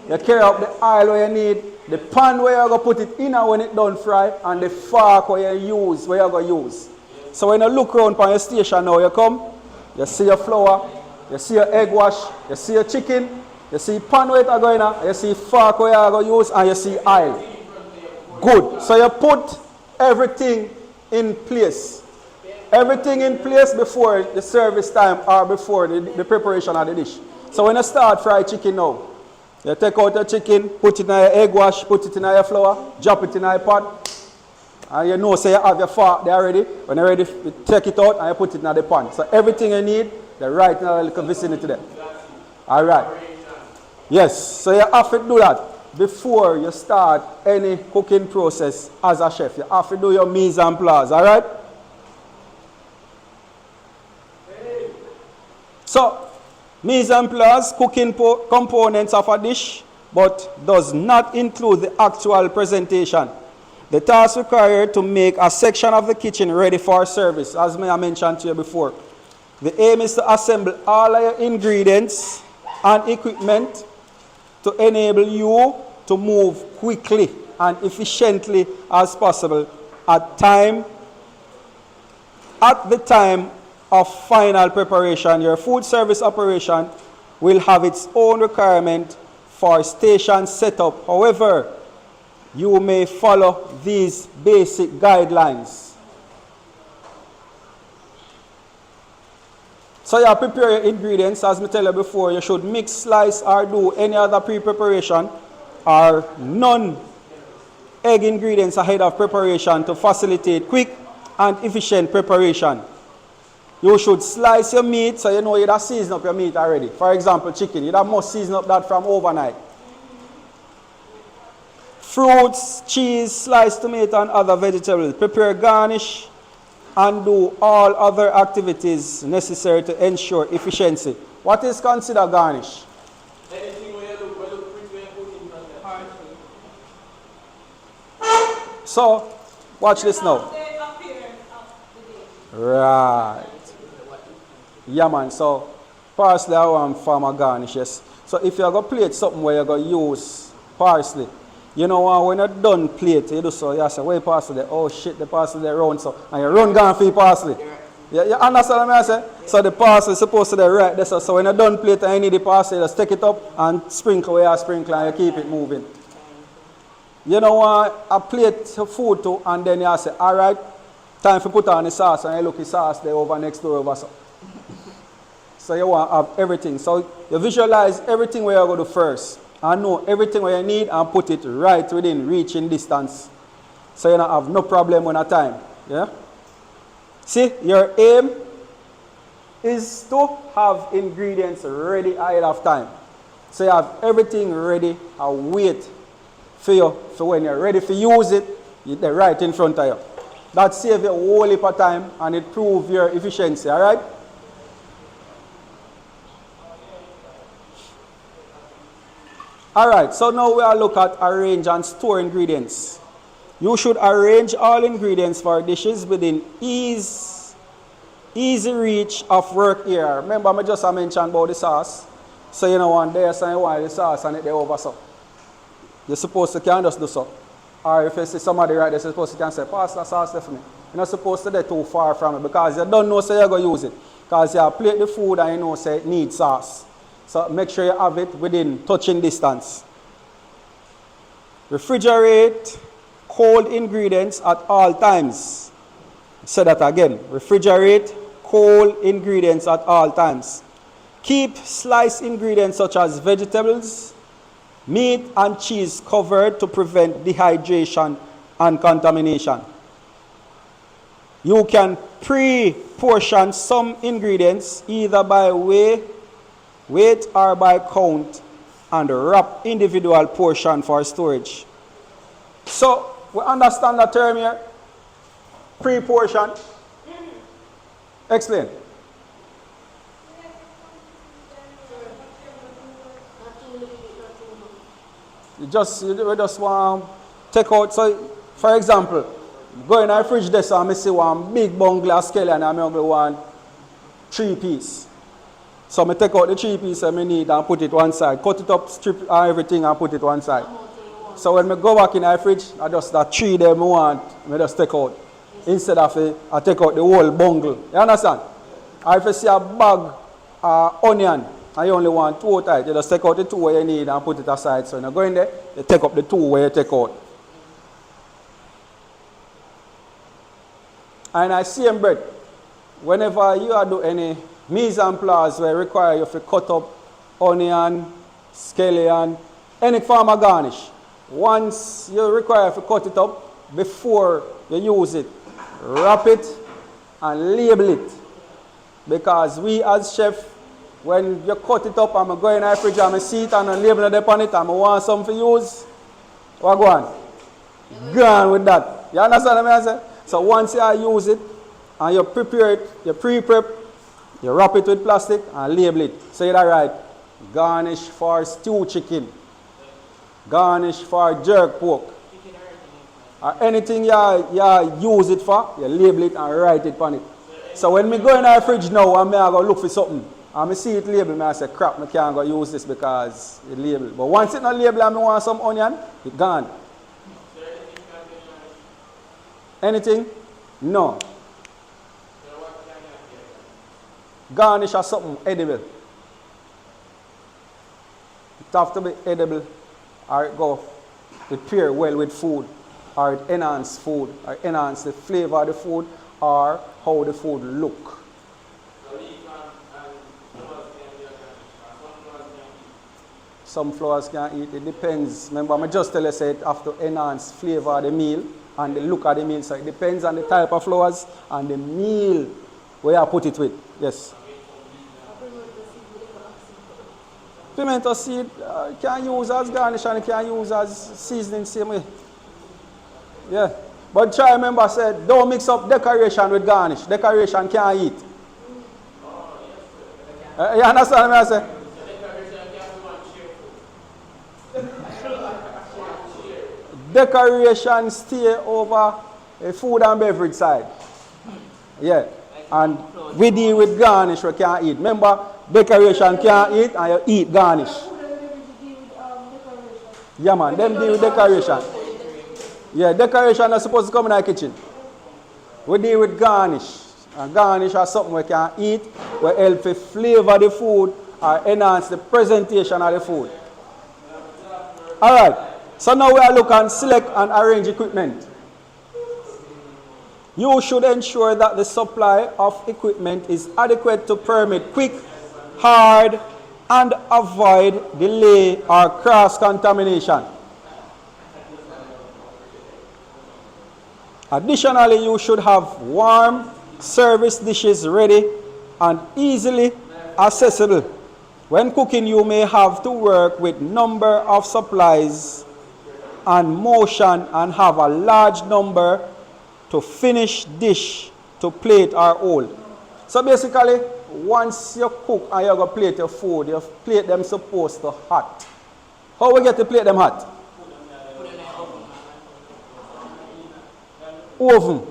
You carry up the oil where you need. The pan where you go put it in when it done fry, and the fork where you use, where you go use. So when you look around on your station now, you come, you see your flour, you see your egg wash, you see your chicken, you see pan where it are going in, you see fork where you go use, and you see oil. Good. So you put everything in place. Everything in place before the service time or before the preparation of the dish. So when you start fried chicken now, you take out your chicken, put it in your egg wash, put it in your flour, drop it in your pot. And you know, say you have your fork there ready. When you're ready, you take it out and you put it in the pan. So everything you need, they're right in a little vicinity there. Alright. Yes, so you have to do that before you start any cooking process as a chef. You have to do your mise en place, alright? So, mise en place, cooking components of a dish, but does not include the actual presentation. The task required to make a section of the kitchen ready for service, as I mentioned to you before. The aim is to assemble all of your ingredients and equipment to enable you to move quickly and efficiently as possible at the time of final preparation. Your food service operation will have its own requirement for station setup. However, you may follow these basic guidelines. So you prepare your ingredients. As I tell you before, you should mix, slice, or do any other pre-preparation or non-egg ingredients ahead of preparation to facilitate quick and efficient preparation. You should slice your meat so you know you have seasoned up your meat already. For example, chicken, you have must season up that from overnight. Fruits, cheese, sliced tomato, and other vegetables. Prepare garnish and do all other activities necessary to ensure efficiency. What is considered garnish? Anything where you look pretty and put in front of you. So, watch this now. Right. Yeah, man. So, parsley I want farmer garnish, yes. So, if you're going to plate something where you're going to use parsley, you know, when you're done plate, you do so, you say, where parsley there? Oh shit, the parsley there round, so, and you run gone for your parsley. You understand what I say? So the parsley is supposed to be right there. So when you're done plate and you need the parsley, just take it up and sprinkle where you sprinkle and you keep it moving. You know, a plate of food too, and then you say, alright, time to put on the sauce, and you look at the sauce there over next door over so. So you want to have everything. So you visualize everything where you're going to do first. And know everything where you need and put it right within reaching distance. So you don't have no problem when a time. Yeah? See, your aim is to have ingredients ready ahead of time. So you have everything ready and wait for you. So when you're ready to use it, they're right in front of you. That saves you a whole heap of time and it proves your efficiency, alright? Alright, so now we are look at arrange and store ingredients. You should arrange all ingredients for dishes within easy reach of work area. Remember, I just mentioned about the sauce. So you know one there, so you want the sauce and it there over so. You're supposed to can just do so. Or if you see somebody right there, you're supposed to can say, pass the sauce there for me. You're not supposed to be too far from it because you don't know so you're going to use it. Because you plate the food and you know say it needs sauce. So make sure you have it within touching distance. Refrigerate cold ingredients at all times. Say that again. Refrigerate cold ingredients at all times. Keep sliced ingredients such as vegetables, meat, and cheese covered to prevent dehydration and contamination. You can pre-portion some ingredients either by weight or by count and wrap individual portion for storage. So, we understand the term here? Pre-portion. Explain. You just want to take out, so for example, go in our fridge there and I see one big bone glass scallion and I only want 3 pieces. So I take out the 3 pieces I need and put it one side. Cut it up, strip and everything and put it one side. So when I go back in our fridge, I just that 3 there I want, I just take out. Instead of I take out the whole bungle. You understand? Or if you see a bag onion and you only want 2 tight, you just take out the 2 where you need and put it aside. So when you go in there, you take up the 2 where you take out. And I see in bread, whenever you are doing any mise en place where require you to cut up onion, scallion, any form of garnish. Once you require to cut it up, before you use it, wrap it and label it. Because we as chef, when you cut it up and I go in the fridge and I see it and I label it upon it and I want something to use, what go on? Go on with that. You understand what I say? So once you use it and you prepare it, you pre-prep, you wrap it with plastic and label it. Say that right. Garnish for stew chicken. Garnish for jerk pork. Or anything you use it for, you label it and write it on it. So when we go in our fridge now and I go look for something, And I see it label, I say, crap, I can't go use this because it label. But once it's not labeled and I want some onion, it's gone. Anything? No. Garnish or something edible. It have to be edible, or it go pair well with food, or it enhance food, or enhance the flavor of the food, or how the food look. Some flowers can eat, it depends. Remember, I just tell you say it have to enhance flavor of the meal and the look of the meal. So it depends on the type of flowers and the meal where you put it with. Yes. Pimento seed can use as garnish and can use as seasoning same way. Yeah. But try remember said don't mix up decoration with garnish. Decoration can't eat. You understand what I say? Decoration stay over a food and beverage side. Yeah. And we deal with garnish we can't eat. Remember, decoration can't eat and you eat garnish. Yeah man, them deal with decoration. Yeah, decoration is supposed to come in our kitchen. We deal with garnish. And garnish is something we can eat, we help to flavor the food or enhance the presentation of the food. Alright, so now we are looking and select and arrange equipment. You should ensure that the supply of equipment is adequate to permit quick, hard, and avoid delay or cross-contamination. Additionally, you should have warm service dishes ready and easily accessible. When cooking, you may have to work with number of supplies and motion and have a large number to finish dish to plate or hold. So basically, once you cook and you go plate your food, you plate them supposed to hot. How we get to plate them hot? Oven.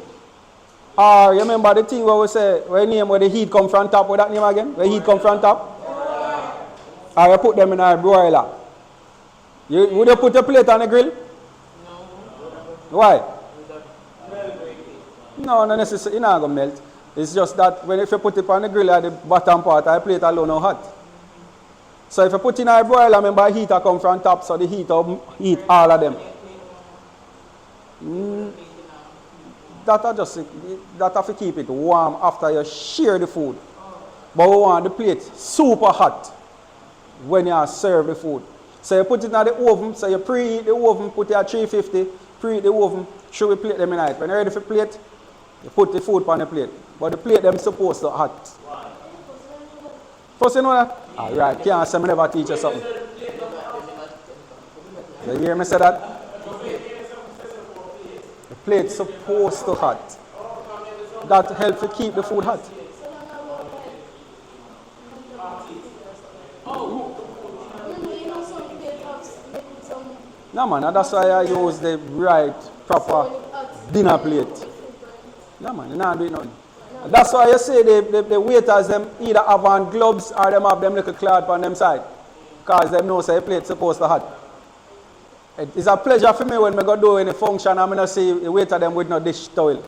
Or you remember the thing where we say, where name where the heat come from top, what that name again? Where heat come from top? Or you put them in a broiler. Would you put a plate on the grill? No. Why? No, not necessarily. It's not going to melt. It's just that if you put it on the grill at the bottom part, the plate alone is hot. So if you put it in a broiler, remember the heat come from top, so the heat will heat all of them. That have to keep it warm after you share the food. But we want the plate super hot when you serve the food. So you put it in the oven, so you preheat the oven, put it at 350, preheat the oven, should we plate them in it. When you're ready for plate, you put the food on the plate. But the plate them supposed to hot. First you know that? Alright, can't say I never teach you something. You hear me say that? The plate's supposed to hot. That helps to keep the food hot. No man, that's why I use the right, proper dinner plate. No man, you're not doing nothing. That's why you say the waiters them either have on gloves or them have them little cloth on them side. Because them know say the plate's supposed to hot. It's a pleasure for me when I go do any function and I see the waiter them with no dish towel.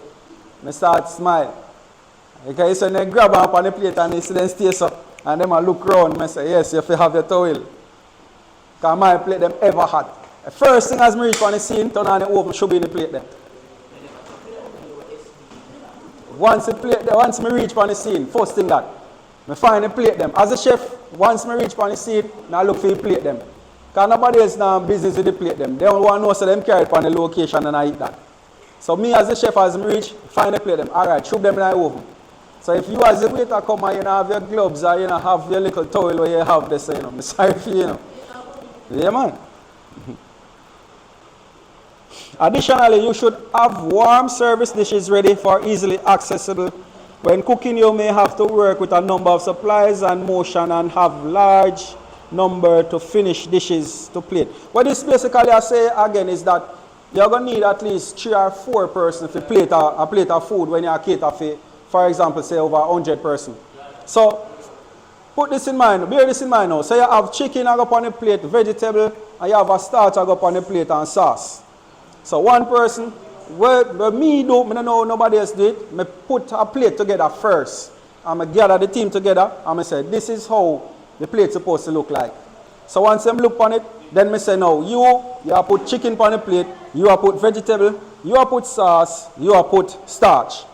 I start smile. Okay, so they grab up on the plate and they see them stay so. And them I look around and say, yes, you have to have your towel. Because my plate them ever hot. The first thing as I reach on the scene, turn on the oven, should be in the plate there. Once I reach on the scene, first thing that, I find the plate them. As a chef, once I reach on the scene, I look for the plate them. Because nobody else now business with the plate them. They don't want to know so them carry it on the location and I eat that. So me as a chef, as I reach, find the plate them. Alright, shoot them in the oven. So if you as a waiter come and you have your gloves or you have your little towel where you have this, I'm sorry for you. Yeah man. Additionally, you should have warm service dishes ready for easily accessible. When cooking, you may have to work with a number of supplies and motion and have large number to finish dishes to plate. What this basically I say again is that you're going to need at least 3 or 4 persons to plate a plate of food when you cater for example, say over 100 persons. So put this in mind, bear this in mind now. So you have chicken I go on the plate, vegetable, and you have a starch I go on the plate and sauce. So one person, where me do, I don't know nobody else do it, I put a plate together first. And I gather the team together and I say, this is how the plate's supposed to look like. So once I look on it, then I say, no, you have put chicken on the plate, you have put vegetable, you have put sauce, you have put starch.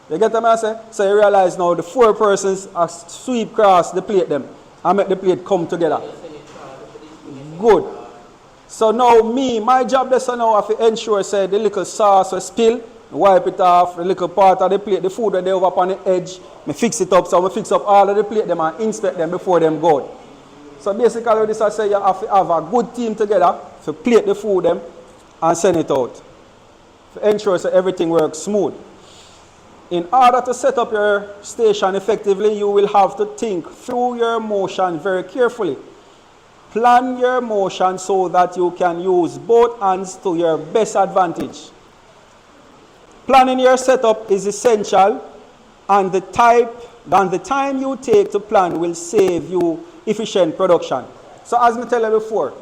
You get what I say? So you realize now the 4 persons are sweep across the plate them and make the plate come together. Good. So now my job is now I have to ensure say the little sauce will spill, wipe it off, the little part of the plate, the food that they over on the edge, I fix it up, so I fix up all of the plate them and inspect them before them go out. So basically this I say you have to have a good team together to plate the food them and send it out. To ensure so everything works smooth. In order to set up your station effectively, you will have to think through your motion very carefully. Plan your motion so that you can use both hands to your best advantage. Planning your setup is essential, and the time you take to plan will save you efficient production. So as I tell you before,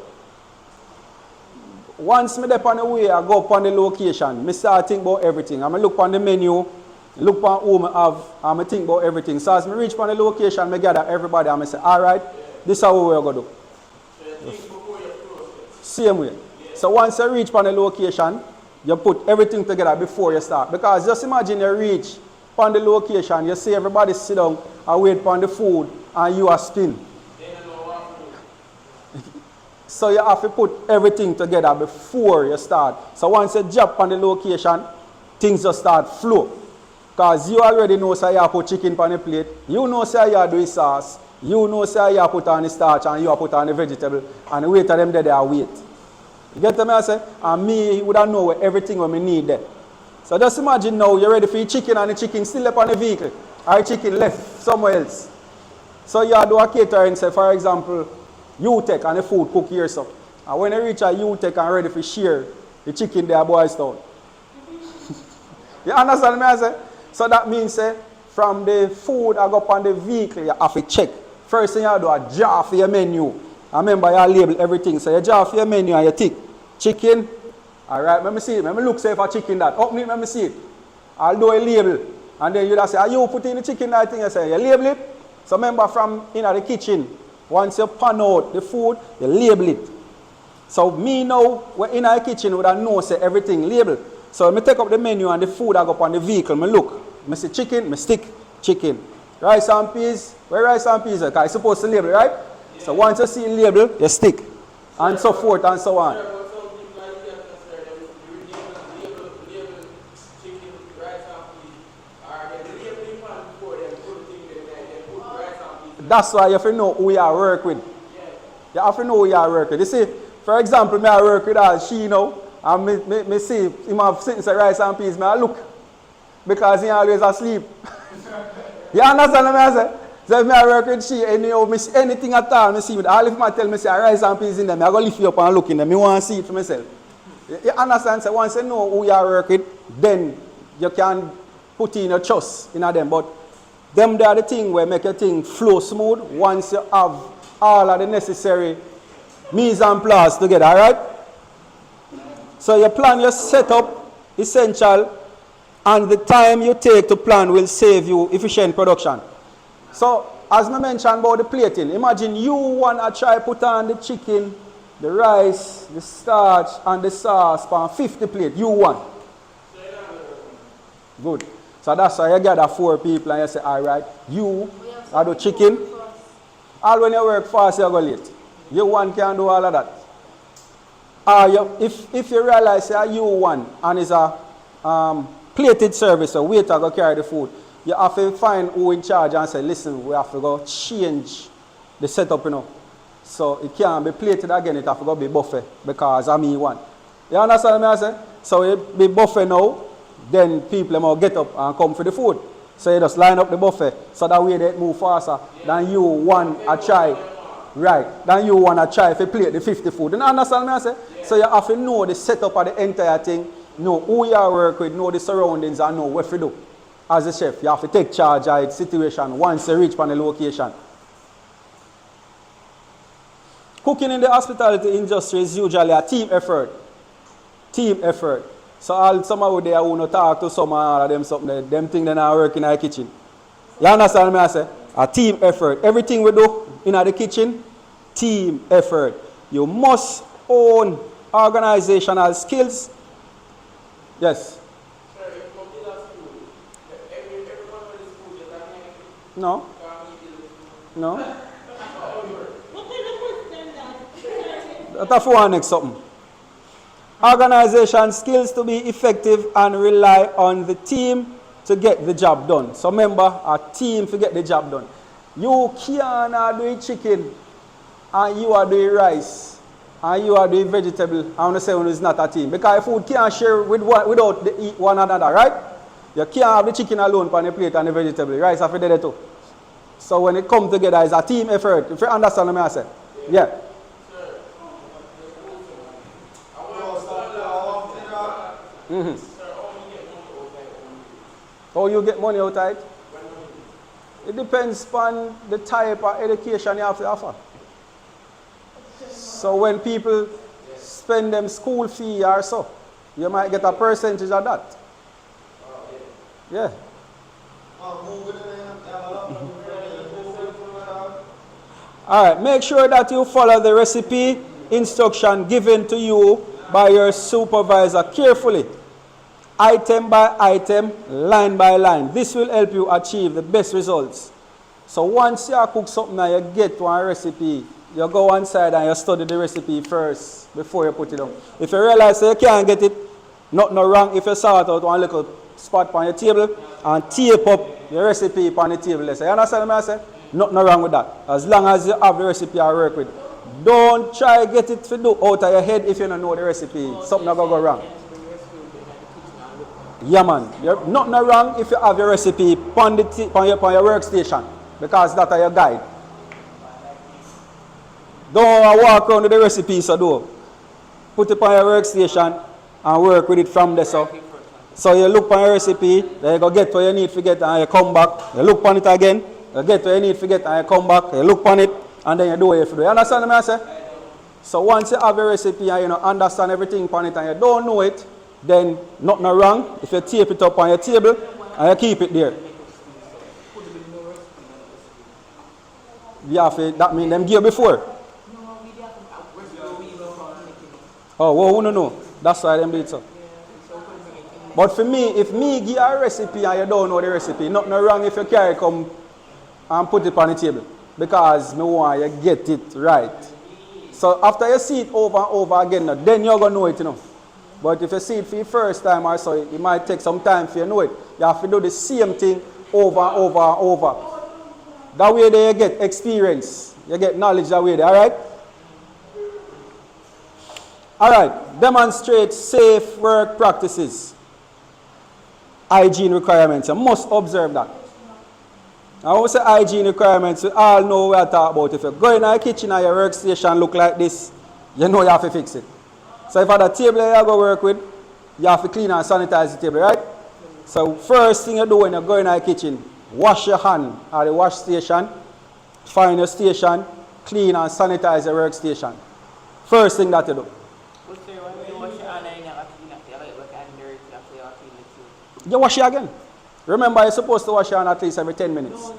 once I get on the way, I go up on the location, I start thinking about everything. I look on the menu, look on who I have, and I think about everything. So as I reach on the location, I gather everybody and I say, all right, this is how we're going to do. Same way. So once you reach on the location, you put everything together before you start. Because just imagine you reach on the location, you see everybody sit down and wait for the food, and you are spin. So you have to put everything together before you start. So once you jump on the location, things just start flow. Because you already know say you put chicken on the plate, you know say you do sauce, you know say you put on the starch and you put on the vegetable, and the waiter them there wait. You get what I say? And me would have know everything what me need there. So just imagine now you're ready for your chicken and the chicken still up on the vehicle, or the chicken left somewhere else. So you do a catering, say for example, you take and the food cook yourself. And when you reach a you take and ready for share, the chicken there boils down. You understand me I say? So that means from the food I go up on the vehicle, you have to check. First thing you do, a jar for your menu. And remember you label everything. So you jar for your menu and you tick. Chicken. Alright, let me see it. Let me look say for chicken that. Open it, let me see it. I'll do a label. And then you just say, are you put in the chicken that thing? You say, you label it. So remember from in the kitchen, once you pan out the food, you label it. So me now, we're in the kitchen, would I know say everything labeled. So I take up the menu and the food I go up on the vehicle. I look. I see chicken, I stick chicken. Rice and peas, where rice and peas are? Because it's supposed to label, right? Yeah. So once you see label, you stick. And so forth and so on. That's why you have to know who you are work with. You have to know who you are work with. You see, for example, I work with she know, and me see him have sitting say rice and peas, I look. Because he always asleep. You understand what I say? So if I work with she, miss anything at all, I see with all if I tell me say rice and peas in them, I go lift you up and look in them. I want to see it for myself. You understand? So once you know who you are work with, then you can put in your trust in them. But them they are the thing where make your thing flow smooth once you have all of the necessary mise en place together, alright? So you plan your setup, essential, and the time you take to plan will save you efficient production. So as I mentioned about the plating, imagine you want to try put on the chicken, the rice, the starch, and the sauce on 50 plate. You want. Good. So that's why you gather 4 people and you say, all right, you are the chicken. All when you work fast, you go late. You one can do all of that. If you realize you one and it's a plated service, a waiter go carry the food, you have to find who in charge and say, listen, we have to go change the setup, So it can't be plated again, it have to go be buffet because I'm me one. You understand what I say? So it be buffet now. Then people will get up and come for the food. So you just line up the buffet so that way they move faster than you want to try. Right. Then you want to try if you plate the 50 food. You understand what I say? Yeah. So you have to know the setup of the entire thing, know who you are working with, know the surroundings and know what to do. As a chef, you have to take charge of the situation once you reach on the location. Cooking in the hospitality industry is usually a team effort. Team effort. So all some of they who not talk to some and all of them something, them think they not work in the kitchen. You understand me I say? A team effort. Everything we do in the kitchen, team effort. You must own organizational skills. Yes. Sir, if you come to that school, everyone with the school is like No. No. What kind of question that? That's for next something. Organization skills to be effective and rely on the team to get the job done. So remember, a team to get the job done. You can't do chicken and you are doing rice and you are doing vegetable. I want to say it's not a team. Because food can't share without they eat one another, right? You can't have the chicken alone on the plate and the vegetable. Rice have to do that too. So when it comes together, it's a team effort. If you understand what I say. Yeah. Mm-hmm. How you get money outside? It depends on the type of education you have to offer. So when people spend them school fee or so, you might get a percentage of that. Yeah. Alright, make sure that you follow the recipe instruction given to you by your supervisor carefully. Item by item, line by line. This will help you achieve the best results. So once you cook something and you get one recipe, you go inside and you study the recipe first before you put it on. If you realize you can't get it, nothing wrong if you sort out one little spot on your table and tape up your recipe on the table. You understand what I say? Nothing wrong with that. As long as you have the recipe I work with. Don't try to get it to do out of your head if you don't know the recipe. Something not going to go wrong. Yeah, man. Nothing wrong if you have your recipe on your workstation, because that's your guide. Don't walk around with the recipe, so do. Put it on your workstation and work with it from there. So you look on your recipe, then you go get what you need to get and you come back. You look on it again, you get what you need to get and you come back. You look on it and then you do what you have to do. You understand what I say? So once you have a recipe and you understand everything on it and you don't know it, then nothing wrong if you tape it up on your table and you keep it there. That means them give before. Oh, well, who don't know? That's why them do it so. But for me, if me give a recipe and you don't know the recipe, nothing wrong if you carry come and put it on the table. Because me want you get it right. So after you see it over and over again, then you're going to know it, you know. But if you see it for the first time or so, it might take some time for you to know it. You have to do the same thing over and over and over. That way there you get experience. You get knowledge that way there, alright? Alright, demonstrate safe work practices. Hygiene requirements. You must observe that. I want to say hygiene requirements, we all know what I talk about. If you go in the kitchen and your workstation look like this, you know you have to fix it. So if at the table you go work with, you have to clean and sanitize the table, right? So first thing you do when you go in the kitchen, wash your hand at the wash station, find your station, clean and sanitize your workstation. First thing that you do. You wash it again. Remember, you're supposed to wash your hand at least every 10 minutes.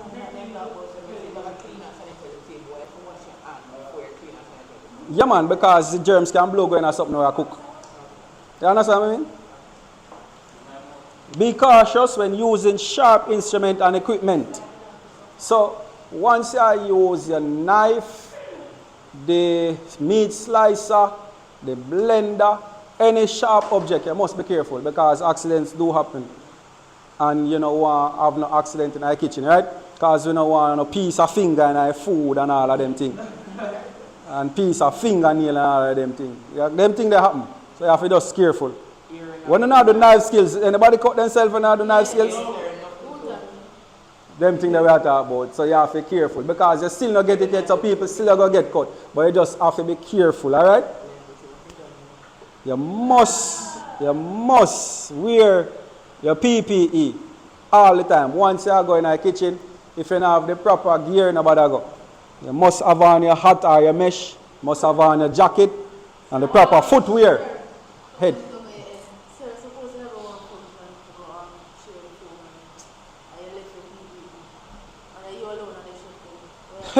Yeah, man, because the germs can blow going or something or cook. You understand what I mean? Be cautious when using sharp instrument and equipment. So, once you use your knife, the meat slicer, the blender, any sharp object, you must be careful because accidents do happen. And you don't want to have no accident in the kitchen, right? Because you don't want no piece of finger in the food and all of them things. And piece of fingernail and all of them things. Yeah, them things they happen. So you have to be just careful. When you not do knife skills, anybody cut themselves and not do knife skills? Them things that we are talking about. So you have to be careful. Because you still not get it yet, so people still going to get cut. But you just have to be careful, alright? You must wear your PPE all the time. Once you go in the kitchen, if you don't have the proper gear, nobody go. You must have on your hat or your mesh Must have on your jacket and the proper footwear. Head. So suppose you have one function to go on share the phone and you left your PPE and you alone on the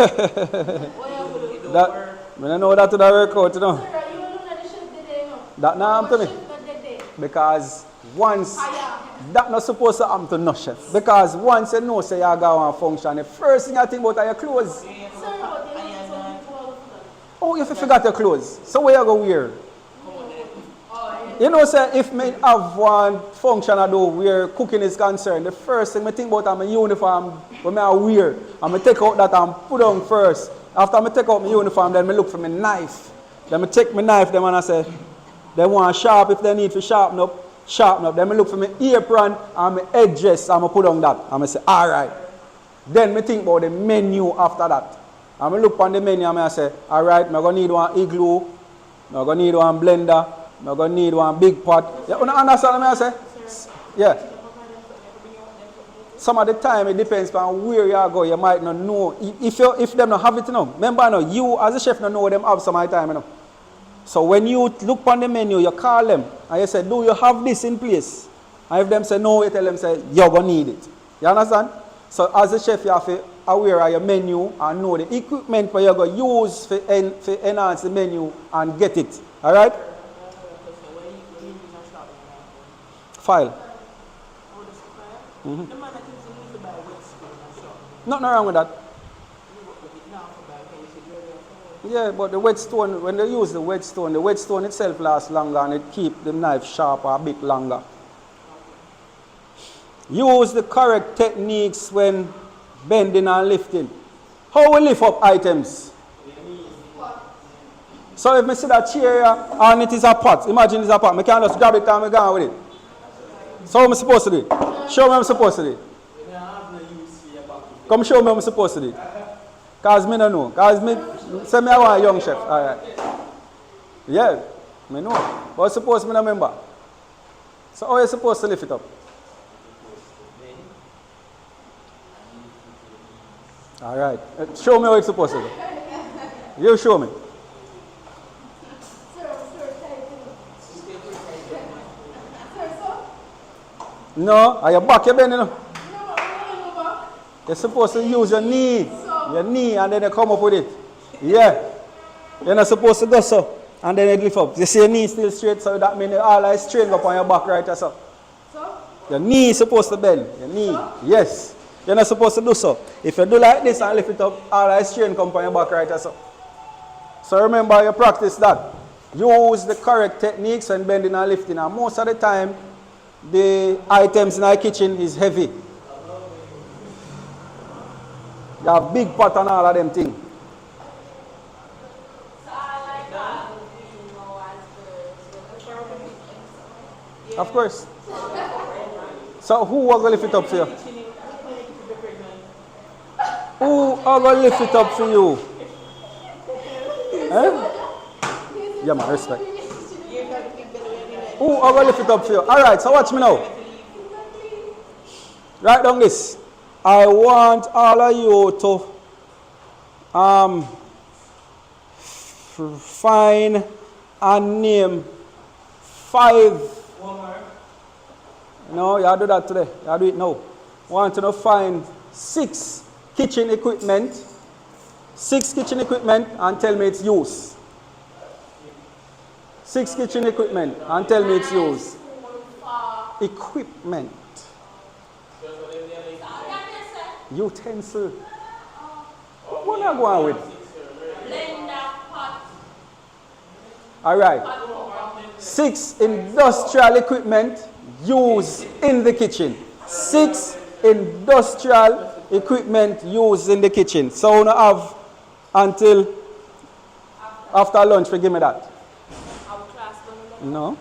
ship. What you do? That, I don't know that to work out, you know. Sir, you alone on the ship today, no? That not happen to me. Shift not that day. Because once, that not supposed to happen to no chef. Because once you know say you go on function, the first thing I think about are your clothes. Sir, but you know some people all of them. Oh, you forgot your clothes. So where you go wear? You know, say if me have one function I do where cooking is concerned, the first thing I think about is my uniform when I wear. And I take out that and put on first. After I take out my uniform, then I look for my knife. Then I take my knife, then I say, they want sharp if they need to sharpen up. Then I look for my apron and my edges and I put on that. And I say, alright. Then I think about the menu after that. And I look on the menu and I say, alright, I'm going to need one igloo, I'm going to need one blender, I'm going to need one big pot. You understand what I say? Yeah. Some of the time it depends on where you go. You might not know. If them don't have it, you know. Remember, no, you as a chef don't know them have some of the time, you know. So when you look on the menu, you call them and you say, do you have this in place? And if them say no, you tell them, say, you're going to need it. You understand? So as a chef, you have to aware of your menu and know the equipment where you're going to use to enhance the menu and get it. All right? File. Mm-hmm. Nothing wrong with that. Yeah, but the whetstone, when they use the whetstone itself lasts longer and it keeps the knife sharp a bit longer. Use the correct techniques when bending and lifting. How we lift up items? So if I see that chair here and it is a pot, imagine it's a pot, I can't just grab it and I go with it. So what am I supposed to do? Show me what I'm supposed to do. Come show me what I'm supposed to do. Because I don't know. Because me, say me I want a young chef. All right. Yeah, I know. But suppose me not remember. So how are you supposed to lift it up? All right. Show me how it's supposed to do. You show me. No, are you back your bend, you know? You're supposed to use your knee, and then you come up with it. Yeah. You're not supposed to go so, and then you lift up. You see your knee still straight, so that means all is straight up on your back right or so. Your knee is supposed to bend. Your knee. Yes. You're not supposed to do so. If you do like this and lift it up, all is straight come on your back right or so. So remember, you practice that. Use the correct techniques when bending and lifting, and most of the time, the items in our kitchen is heavy. You have big pot and all of them things. So I like that. Of course. So who are going to lift it up for you? Who are going to lift it up for you? Eh? Yeah, man, respect. Who are going to lift it up for you? Alright, so watch me now. Write down this. I want all of you to find and name 5. No, you do that today. You do it now. I want you to find 6 kitchen equipment. 6 kitchen equipment and tell me its use. 6 kitchen equipment and tell me its use. Equipment. Utensil. What are you going with? Blender, pot. Alright. 6 industrial equipment used in the kitchen. 6 industrial equipment used in the kitchen. So now have until after lunch to give me that. Our class done. No.